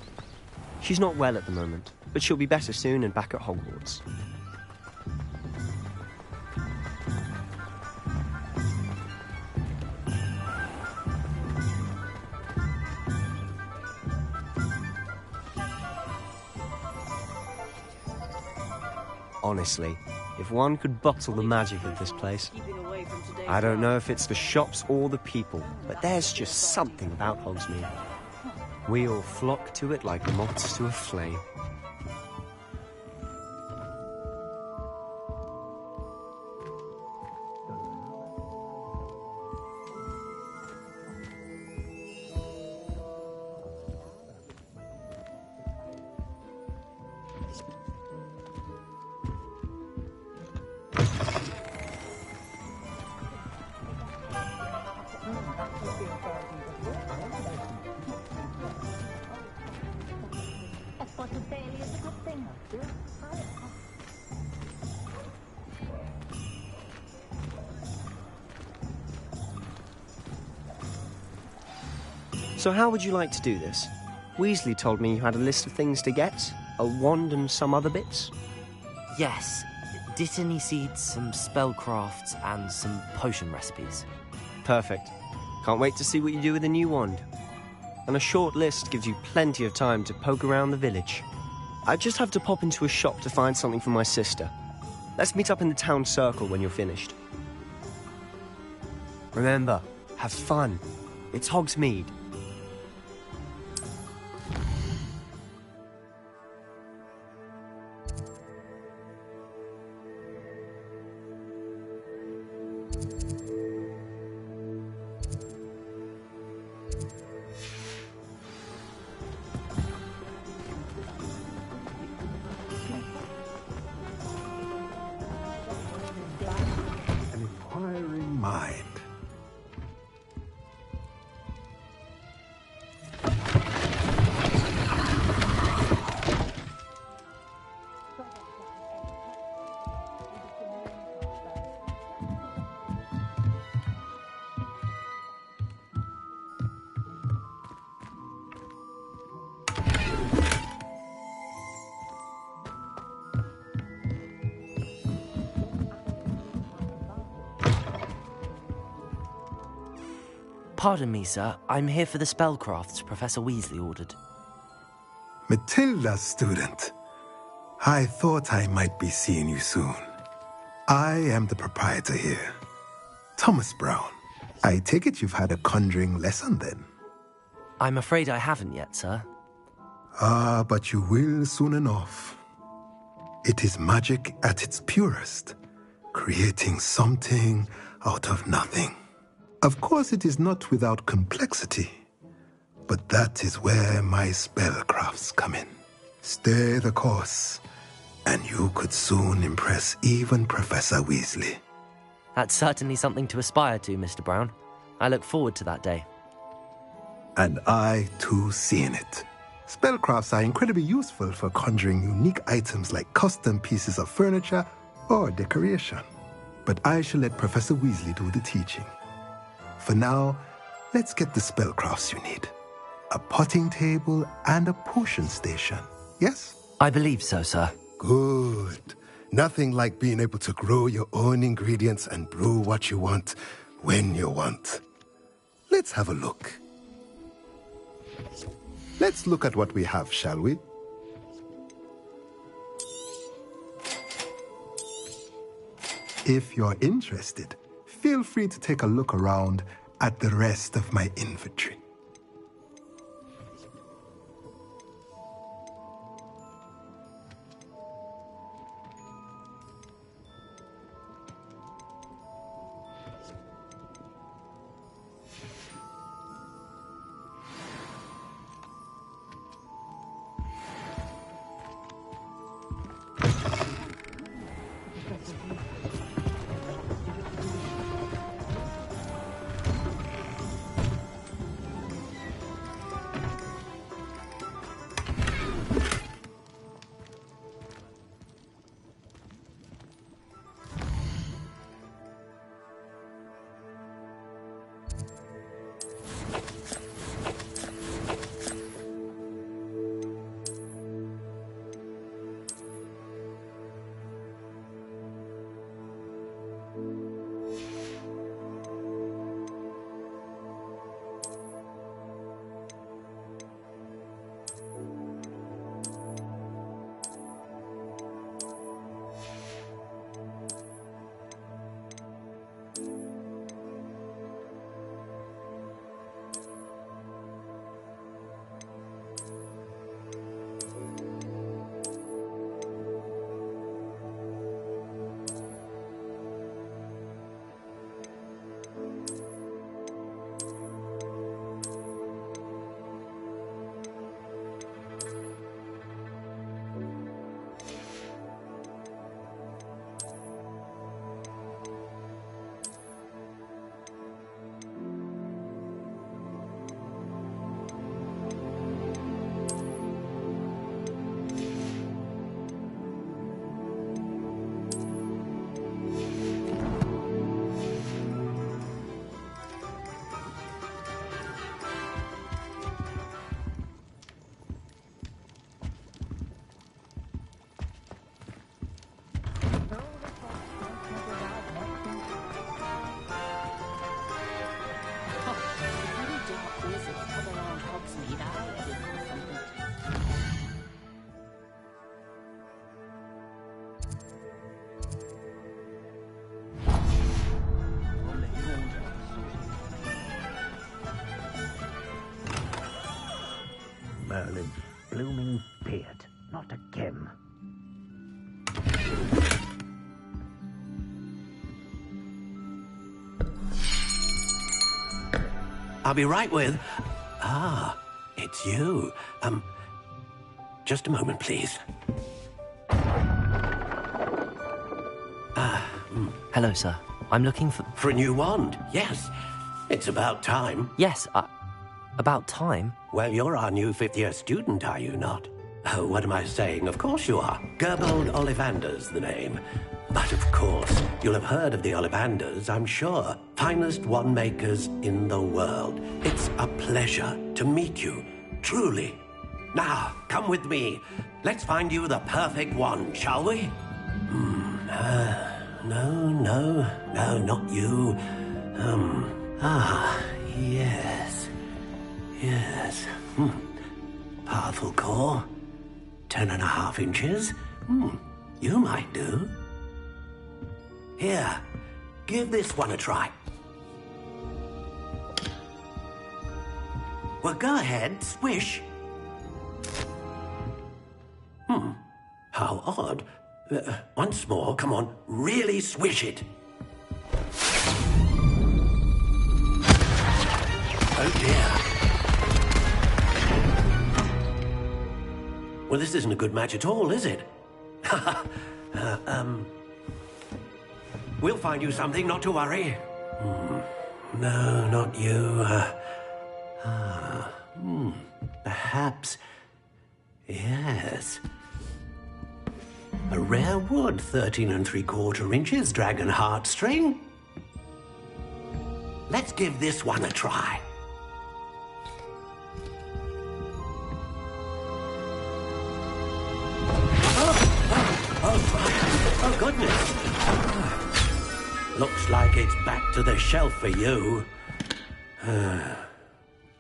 She's not well at the moment, but she'll be better soon and back at Hogwarts. Honestly, if one could bottle the magic of this place. I don't know if it's the shops or the people, but there's just something about Hogsmeade. We all flock to it like moths to a flame. So how would you like to do this? Weasley told me you had a list of things to get, a wand and some other bits. Yes. Dittany seeds, some spellcrafts, and some potion recipes. Perfect. Can't wait to see what you do with the new wand. And a short list gives you plenty of time to poke around the village. I just have to pop into a shop to find something for my sister. Let's meet up in the town circle when you're finished. Remember, have fun. It's Hogsmeade. Mind. Pardon me, sir. I'm here for the spellcrafts Professor Weasley ordered. Matilda's student. I thought I might be seeing you soon. I am the proprietor here, Thomas Brown. I take it you've had a conjuring lesson then? I'm afraid I haven't yet, sir. Ah, but you will soon enough. It is magic at its purest, creating something out of nothing. Of course, it is not without complexity, but that is where my spellcrafts come in. Stay the course, and you could soon impress even Professor Weasley. That's certainly something to aspire to, Mr. Brown. I look forward to that day. And I, too, seeing it. Spellcrafts are incredibly useful for conjuring unique items like custom pieces of furniture or decoration. But I shall let Professor Weasley do the teaching. For now, let's get the spellcrafts you need. A potting table and a potion station, yes? I believe so, sir. Good. Nothing like being able to grow your own ingredients and brew what you want when you want. Let's have a look. Let's look at what we have, shall we? If you're interested, feel free to take a look around at the rest of my inventory. Merlin's blooming beard, not again. I'll be right with... Ah, it's you. Just a moment, please. Hello, sir. I'm looking for... For a new wand, yes. It's about time. Yes, about time? Well, you're our new fifth-year student, are you not? Oh, what am I saying? Of course you are. Gerbold Ollivander's the name. But of course, you'll have heard of the Ollivanders, I'm sure. Finest wand makers in the world. It's a pleasure to meet you, truly. Now, come with me. Let's find you the perfect wand, shall we? No, not you. Yes. Powerful core. 10.5 inches. You might do. Here, give this one a try. Well, go ahead, swish. How odd. Once more, come on, really swish it. Oh dear. Well, this isn't a good match at all, is it? We'll find you something, not to worry. No, not you. Perhaps... Yes. A rare wood, 13 3/4 inches, dragon heartstring. Let's give this one a try. Oh, goodness. Looks like it's back to the shelf for you.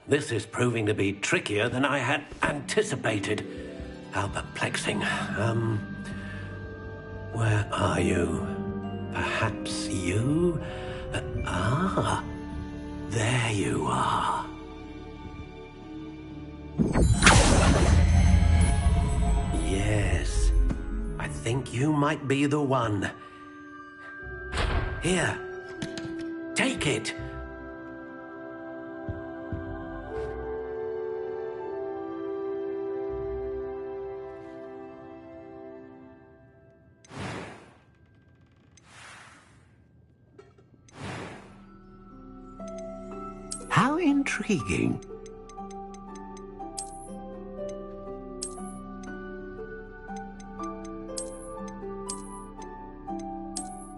This is proving to be trickier than I had anticipated. How perplexing. Where are you? Perhaps you? There you are. Yes, I think you might be the one. Here, take it. How intriguing.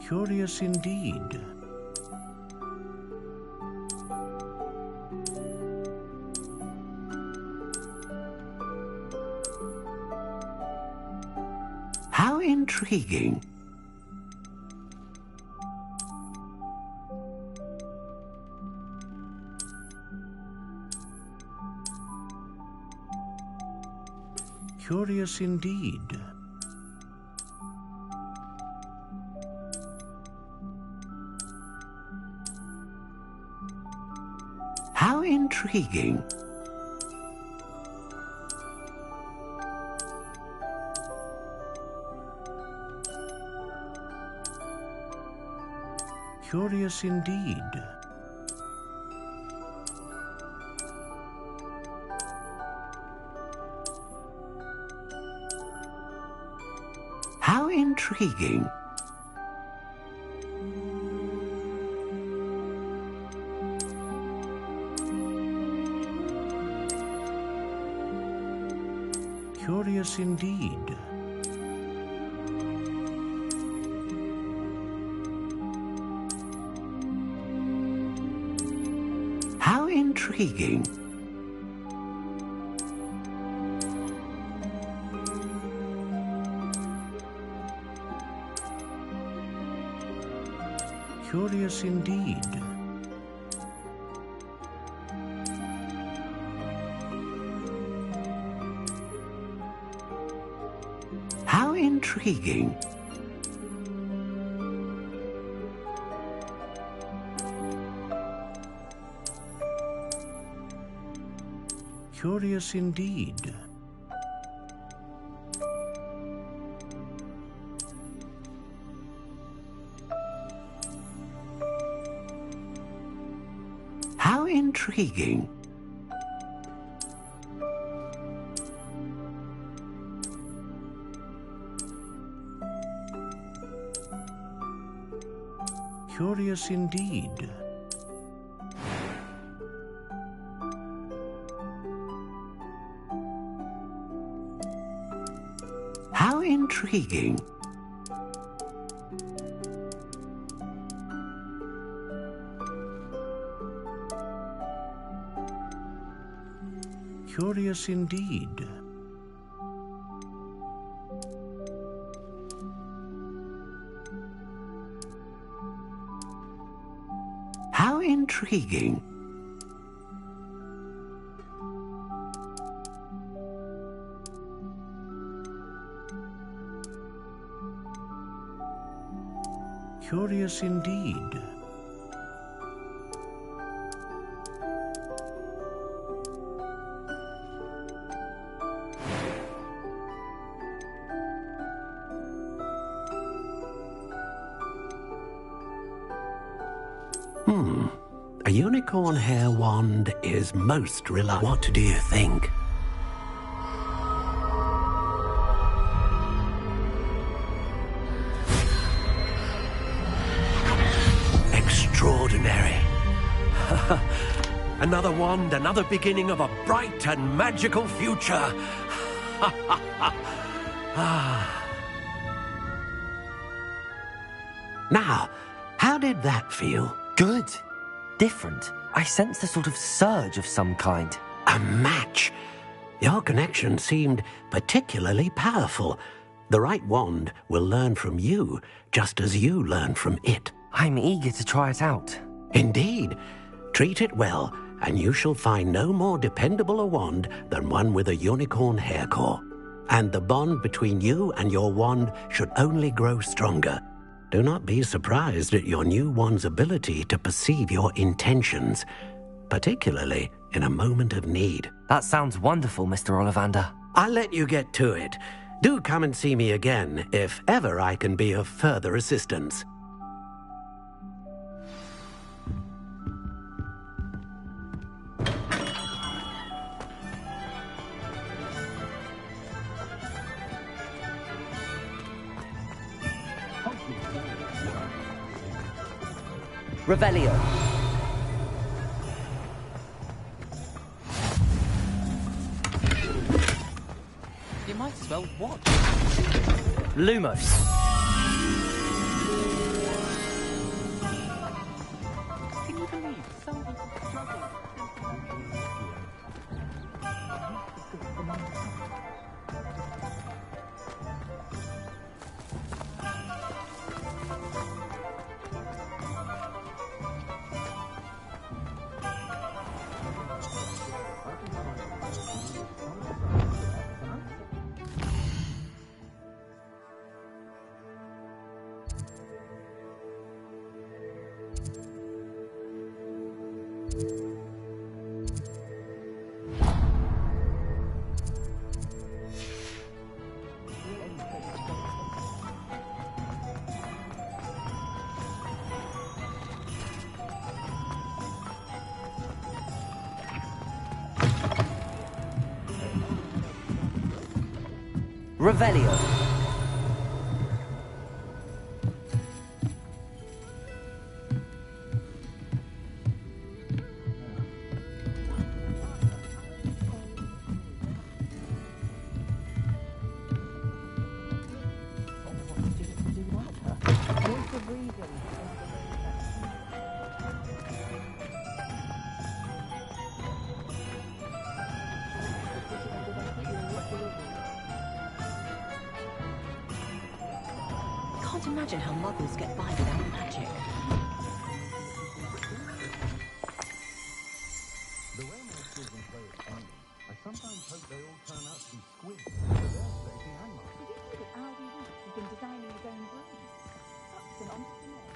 Curious indeed. How intriguing. Curious indeed. How intriguing. Curious indeed. How intriguing. Curious indeed. How intriguing. Curious indeed. How intriguing. Curious indeed. How intriguing. Curious indeed. How intriguing. Curious indeed. How intriguing. Curious indeed. A unicorn hair wand is most reliable. What do you think? Extraordinary. Another wand, another beginning of a bright and magical future. Now, how did that feel? Good. Different. I sensed a sort of surge of some kind. A match. Your connection seemed particularly powerful. The right wand will learn from you, just as you learn from it. I'm eager to try it out. Indeed. Treat it well, and you shall find no more dependable a wand than one with a unicorn hair core. And the bond between you and your wand should only grow stronger. Do not be surprised at your new wand's ability to perceive your intentions, particularly in a moment of need. That sounds wonderful, Mr. Ollivander. I'll let you get to it. Do come and see me again if ever I can be of further assistance. Revelio. You might as well watch. Lumos. Can you believe somebody's struggling? Revelio. Can't imagine how muggles get by without magic. The way my children play at Canyon, I sometimes hope they all turn out to be squids for their safety and mine. Did you know that Aldi Weeks has been designing his own brand? Such an entrepreneur.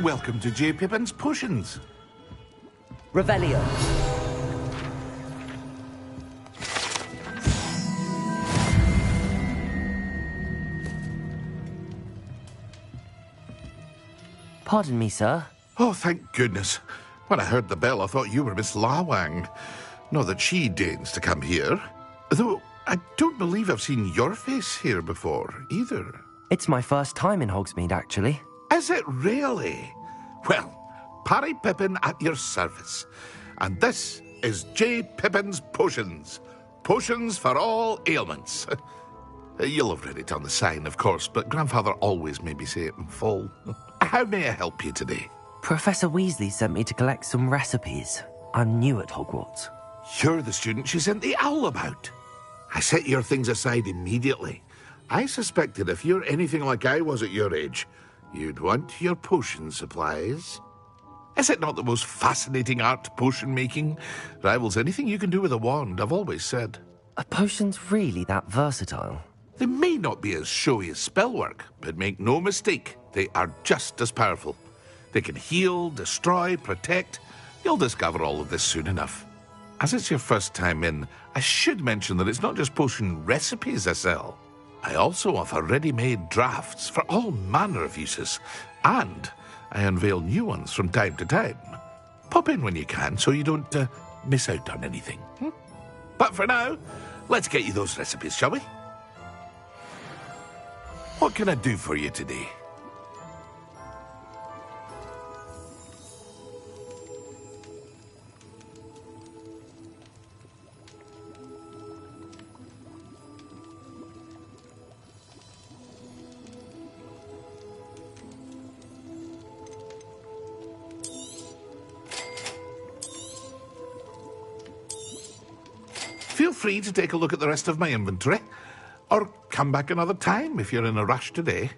Welcome to J. Pippin's Potions. Revelio. Pardon me, sir. Oh, thank goodness. When I heard the bell, I thought you were Miss Lawang. Not that she deigns to come here. Though, I don't believe I've seen your face here before, either. It's my first time in Hogsmeade, actually. Is it really? Well, Parry Pippin at your service. And this is J. Pippin's Potions. Potions for all ailments. You'll have read it on the sign, of course, but Grandfather always made me say it in full. How may I help you today? Professor Weasley sent me to collect some recipes. I'm new at Hogwarts. You're the student she sent the owl about. I set your things aside immediately. I suspected if you're anything like I was at your age, you'd want your potion supplies. Is it not the most fascinating art, potion making? Rivals anything you can do with a wand, I've always said. Are potions really that versatile? They may not be as showy as spellwork, but make no mistake, they are just as powerful. They can heal, destroy, protect. You'll discover all of this soon enough. As it's your first time in, I should mention that it's not just potion recipes I sell. I also offer ready-made drafts for all manner of uses, and I unveil new ones from time to time. Pop in when you can so you don't miss out on anything. But for now, let's get you those recipes, shall we? What can I do for you today? Feel free to take a look at the rest of my inventory, or come back another time if you're in a rush today.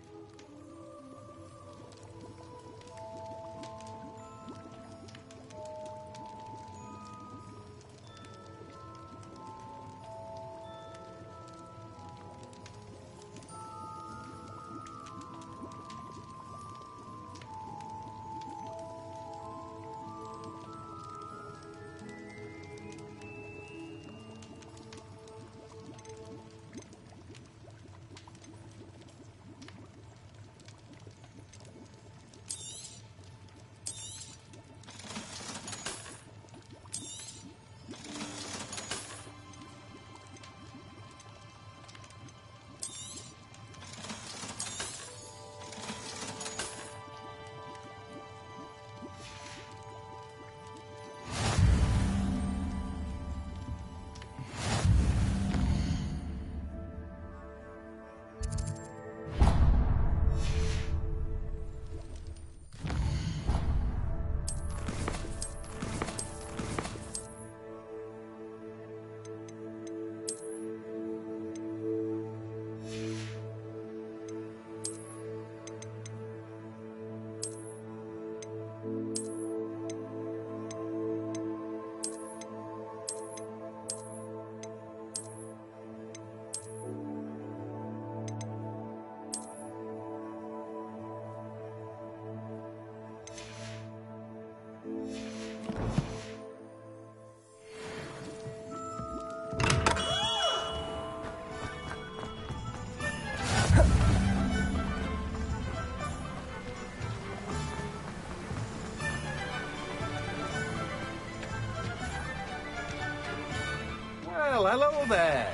Well, hello there.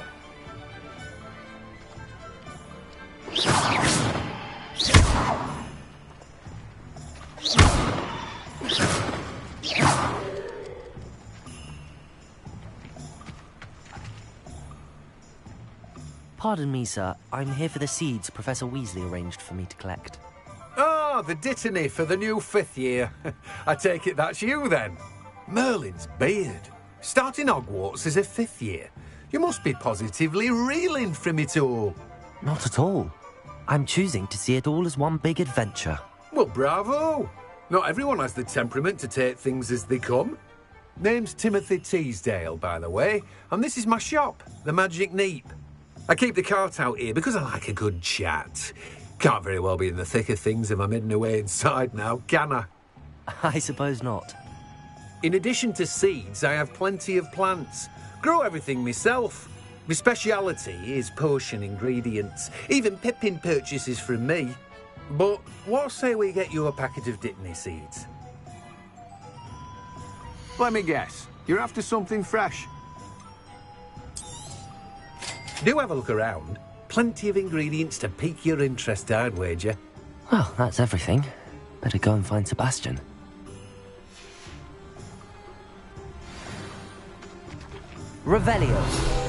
Pardon me, sir. I'm here for the seeds Professor Weasley arranged for me to collect. Ah, the dittany for the new 5th year. I take it that's you, then. Merlin's beard. Starting Hogwarts as a 5th year. You must be positively reeling from it all. Not at all. I'm choosing to see it all as one big adventure. Well, bravo. Not everyone has the temperament to take things as they come. Name's Timothy Teasdale, by the way, and this is my shop, the Magic Neep. I keep the cart out here because I like a good chat. Can't very well be in the thick of things if I'm hidden away inside now, can I? I suppose not. In addition to seeds, I have plenty of plants. Grow everything myself. My speciality is potion ingredients. Even Pippin purchases from me. But what say we get you a packet of Dittany seeds? Let me guess. You're after something fresh. Do have a look around. Plenty of ingredients to pique your interest, I'd wager. Well, that's everything. Better go and find Sebastian. Revelio.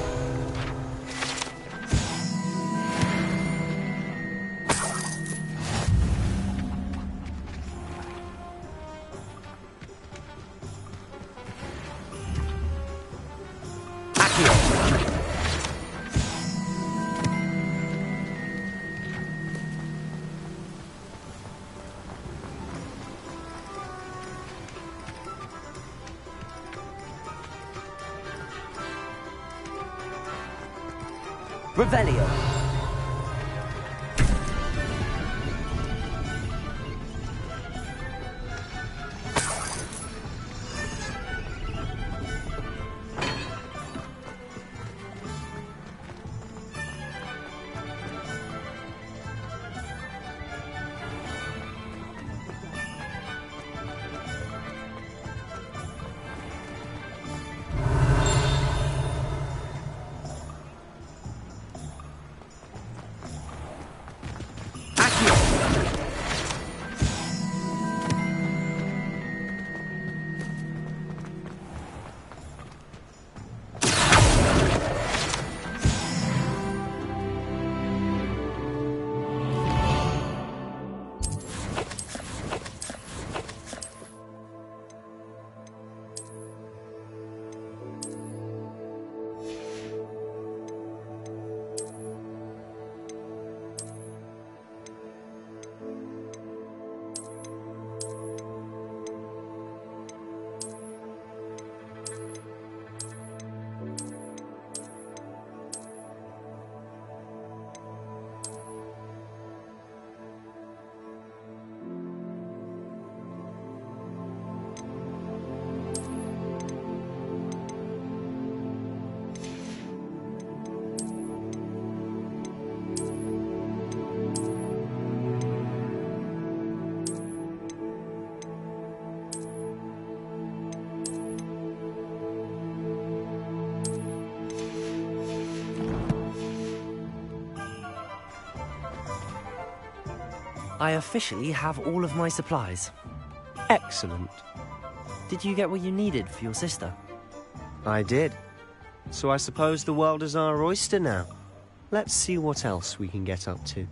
Revelio. I officially have all of my supplies. Excellent. Did you get what you needed for your sister? I did. So I suppose the world is our oyster now. Let's see what else we can get up to.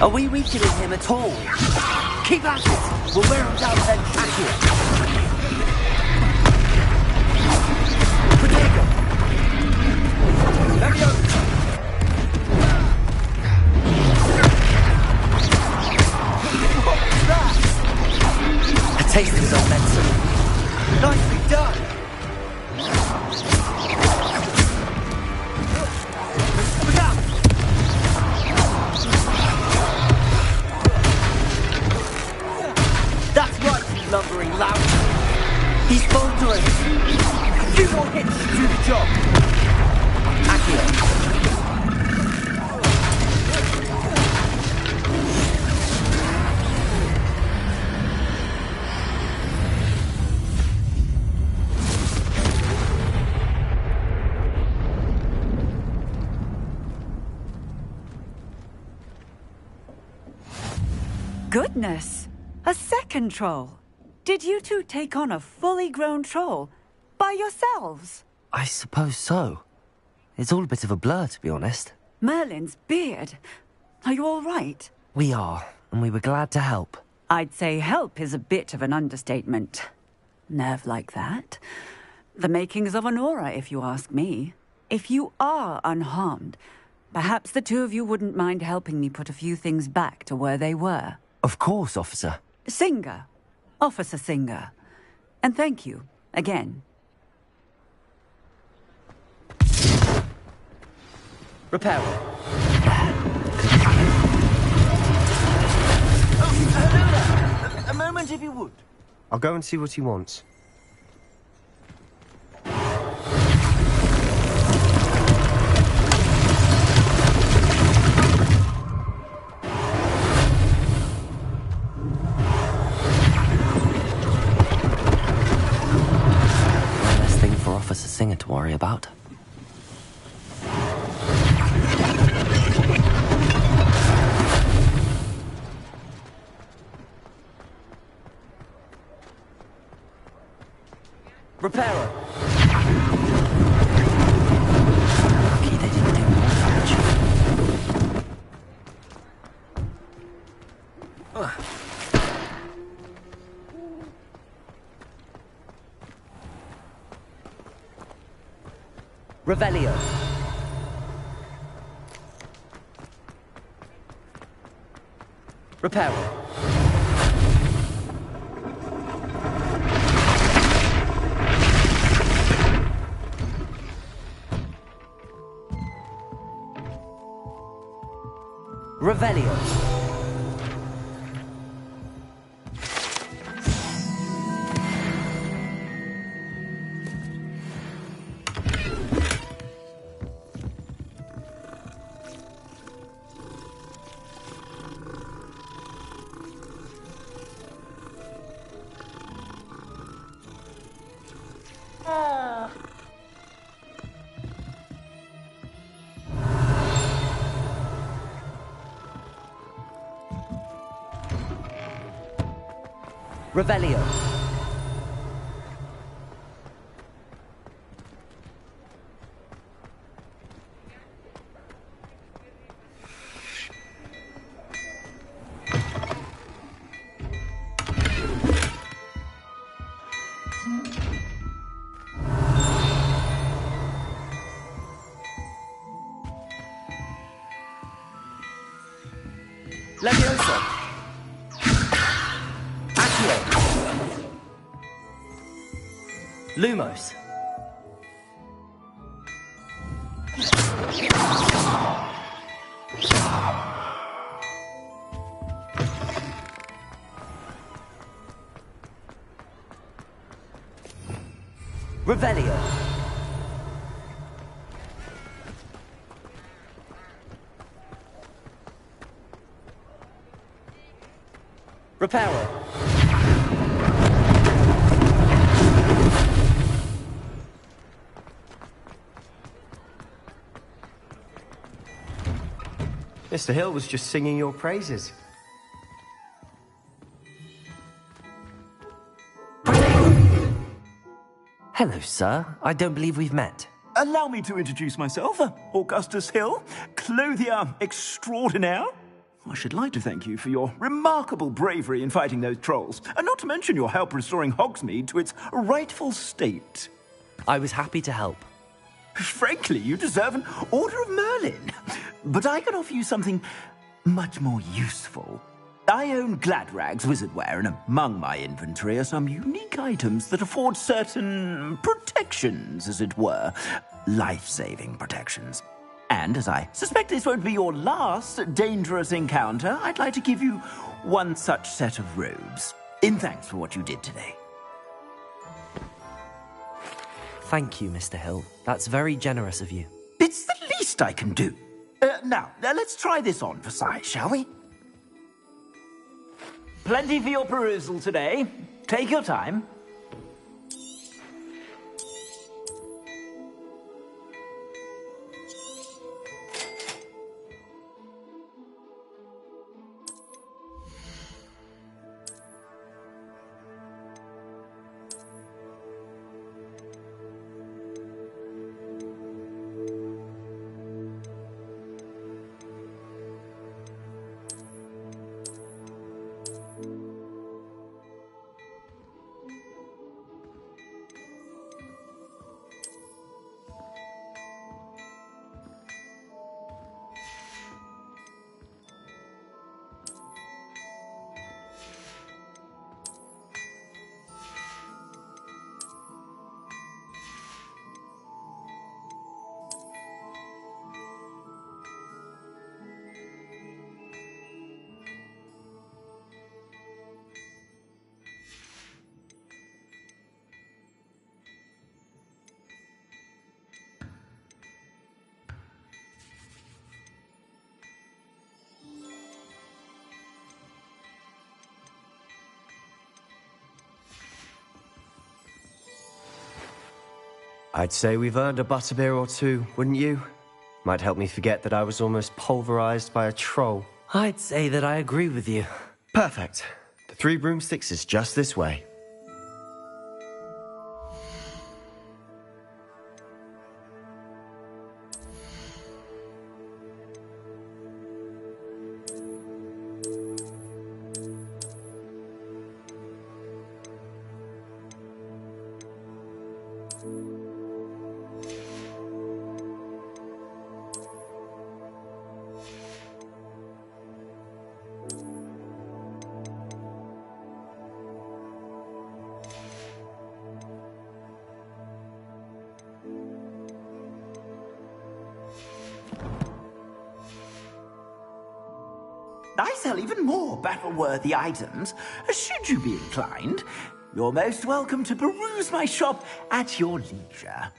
Are we weakening him at all? Keep at it! We'll wear him down eventually. Accurate. Protego! Let me go! What's that? A taste of some medicine. Nicely done! Lumbering loud. Goodness! A second troll. Did you two take on a fully grown troll by yourselves? I suppose so. It's all a bit of a blur, to be honest. Merlin's beard. Are you all right? We are, and we were glad to help. I'd say help is a bit of an understatement. Nerve like that. The makings of an aura, if you ask me. If you are unharmed, perhaps the two of you wouldn't mind helping me put a few things back to where they were. Of course, officer. Singer. Officer Singer. And thank you, again. Repairer. A moment, if you would. I'll go and see what he wants. One less thing for Officer Singer to worry about. Repairer. Lucky they didn't do more damage. Revelio. Repairer. Revelio. Revelio. Levioso. Accio. Lumos. Revelio. Reparo. Mr. Hill was just singing your praises. Hello, sir. I don't believe we've met. Allow me to introduce myself, Augustus Hill, clothier extraordinaire. I should like to thank you for your remarkable bravery in fighting those trolls, and not to mention your help restoring Hogsmeade to its rightful state. I was happy to help. Frankly, you deserve an Order of Merlin. But I can offer you something much more useful. I own Gladrag's wizardware, and among my inventory are some unique items that afford certain protections, as it were. Life-saving protections. And as I suspect this won't be your last dangerous encounter, I'd like to give you one such set of robes, in thanks for what you did today. Thank you, Mr. Hill. That's very generous of you. It's the least I can do. Now, let's try this on for size, shall we? Plenty for your perusal today. Take your time. I'd say we've earned a butterbeer or two, wouldn't you? Might help me forget that I was almost pulverized by a troll. I'd say that I agree with you. Perfect. The 3 broomsticks is just this way. I sell even more battle-worthy items, should you be inclined. You're most welcome to peruse my shop at your leisure.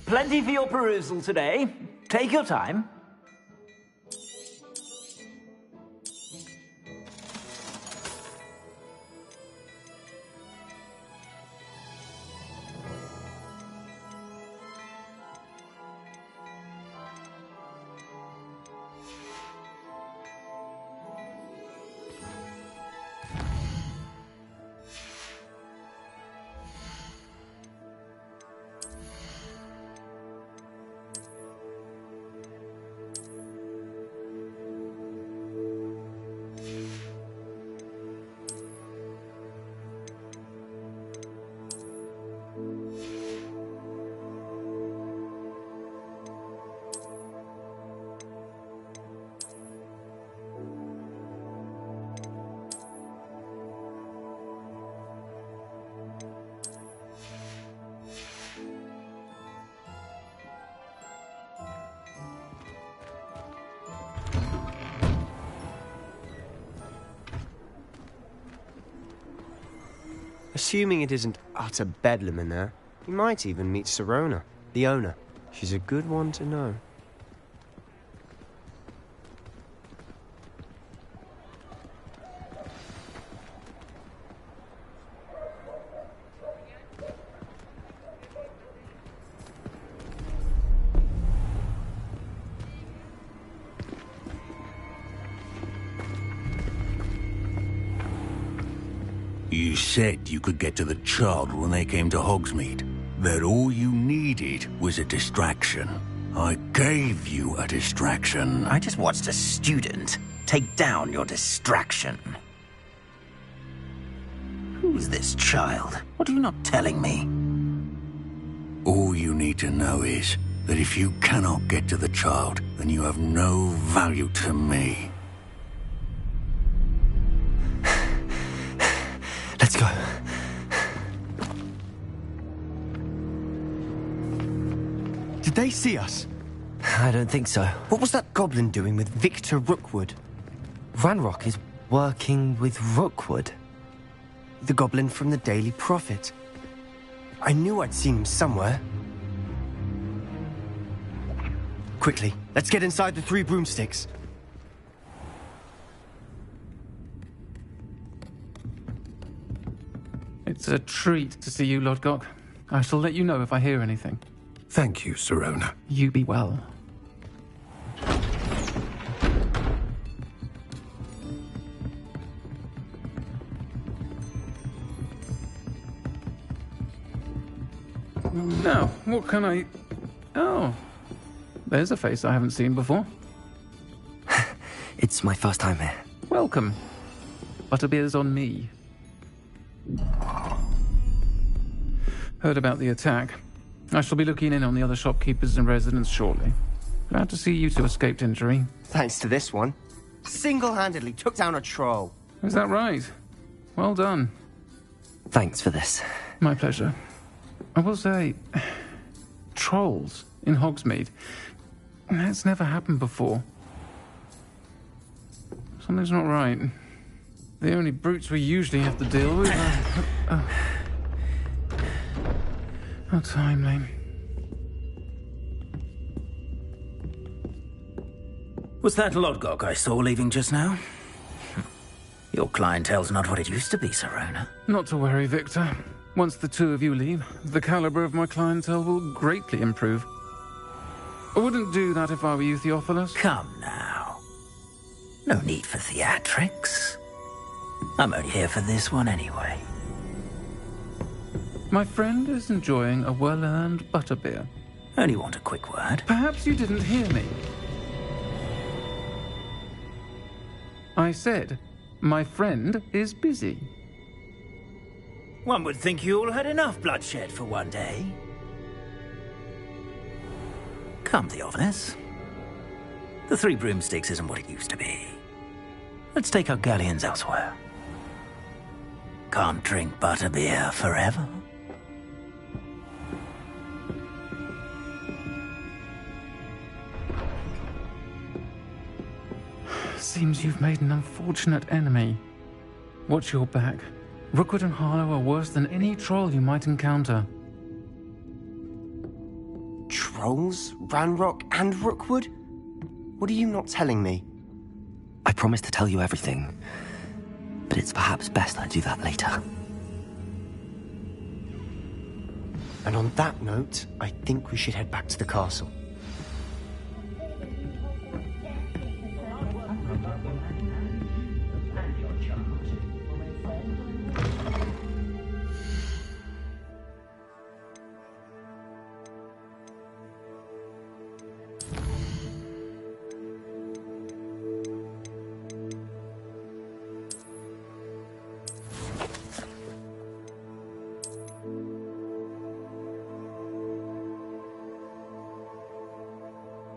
Plenty for your perusal today. Take your time. Assuming it isn't utter bedlam in there, you might even meet Serona, the owner. She's a good one to know. You said you could get to the child when they came to Hogsmeade. That all you needed was a distraction. I gave you a distraction. I just watched a student take down your distraction. Who's this child? What are you not telling me? All you need to know is that if you cannot get to the child, then you have no value to me. Let's go. Did they see us? I don't think so. What was that goblin doing with Victor Rookwood? Ranrock is working with Rookwood. The goblin from the Daily Prophet. I knew I'd seen him somewhere. Quickly, let's get inside the 3 broomsticks. It's a treat to see you, Lodgok. I shall let you know if I hear anything. Thank you, Sirona. You be well. Now, what can I... Oh, there's a face I haven't seen before. It's my first time here. Welcome. Butterbeer's on me. Heard about the attack. I shall be looking in on the other shopkeepers and residents shortly. Glad to see you two escaped injury. Thanks to this one. Single-handedly took down a troll. Is that right? Well done. Thanks for this. My pleasure. I will say, trolls in Hogsmeade. That's never happened before. Something's not right. The only brutes we usually have to deal with are... How timely. Was that Lodgok I saw leaving just now? Your clientele's not what it used to be, Sirona. Not to worry, Victor. Once the two of you leave, the caliber of my clientele will greatly improve. I wouldn't do that if I were you, Theophilus. Come now. No need for theatrics. I'm only here for this one anyway. My friend is enjoying a well-earned butterbeer. Only want a quick word. Perhaps you didn't hear me. I said, my friend is busy. One would think you all had enough bloodshed for one day. Come, Theophilus. The 3 broomsticks isn't what it used to be. Let's take our galleons elsewhere. Can't drink butterbeer forever. Seems you've made an unfortunate enemy. Watch your back. Rookwood and Harlow are worse than any troll you might encounter. Trolls? Ranrock and Rookwood? What are you not telling me? I promise to tell you everything, but it's perhaps best I do that later. And on that note, I think we should head back to the castle.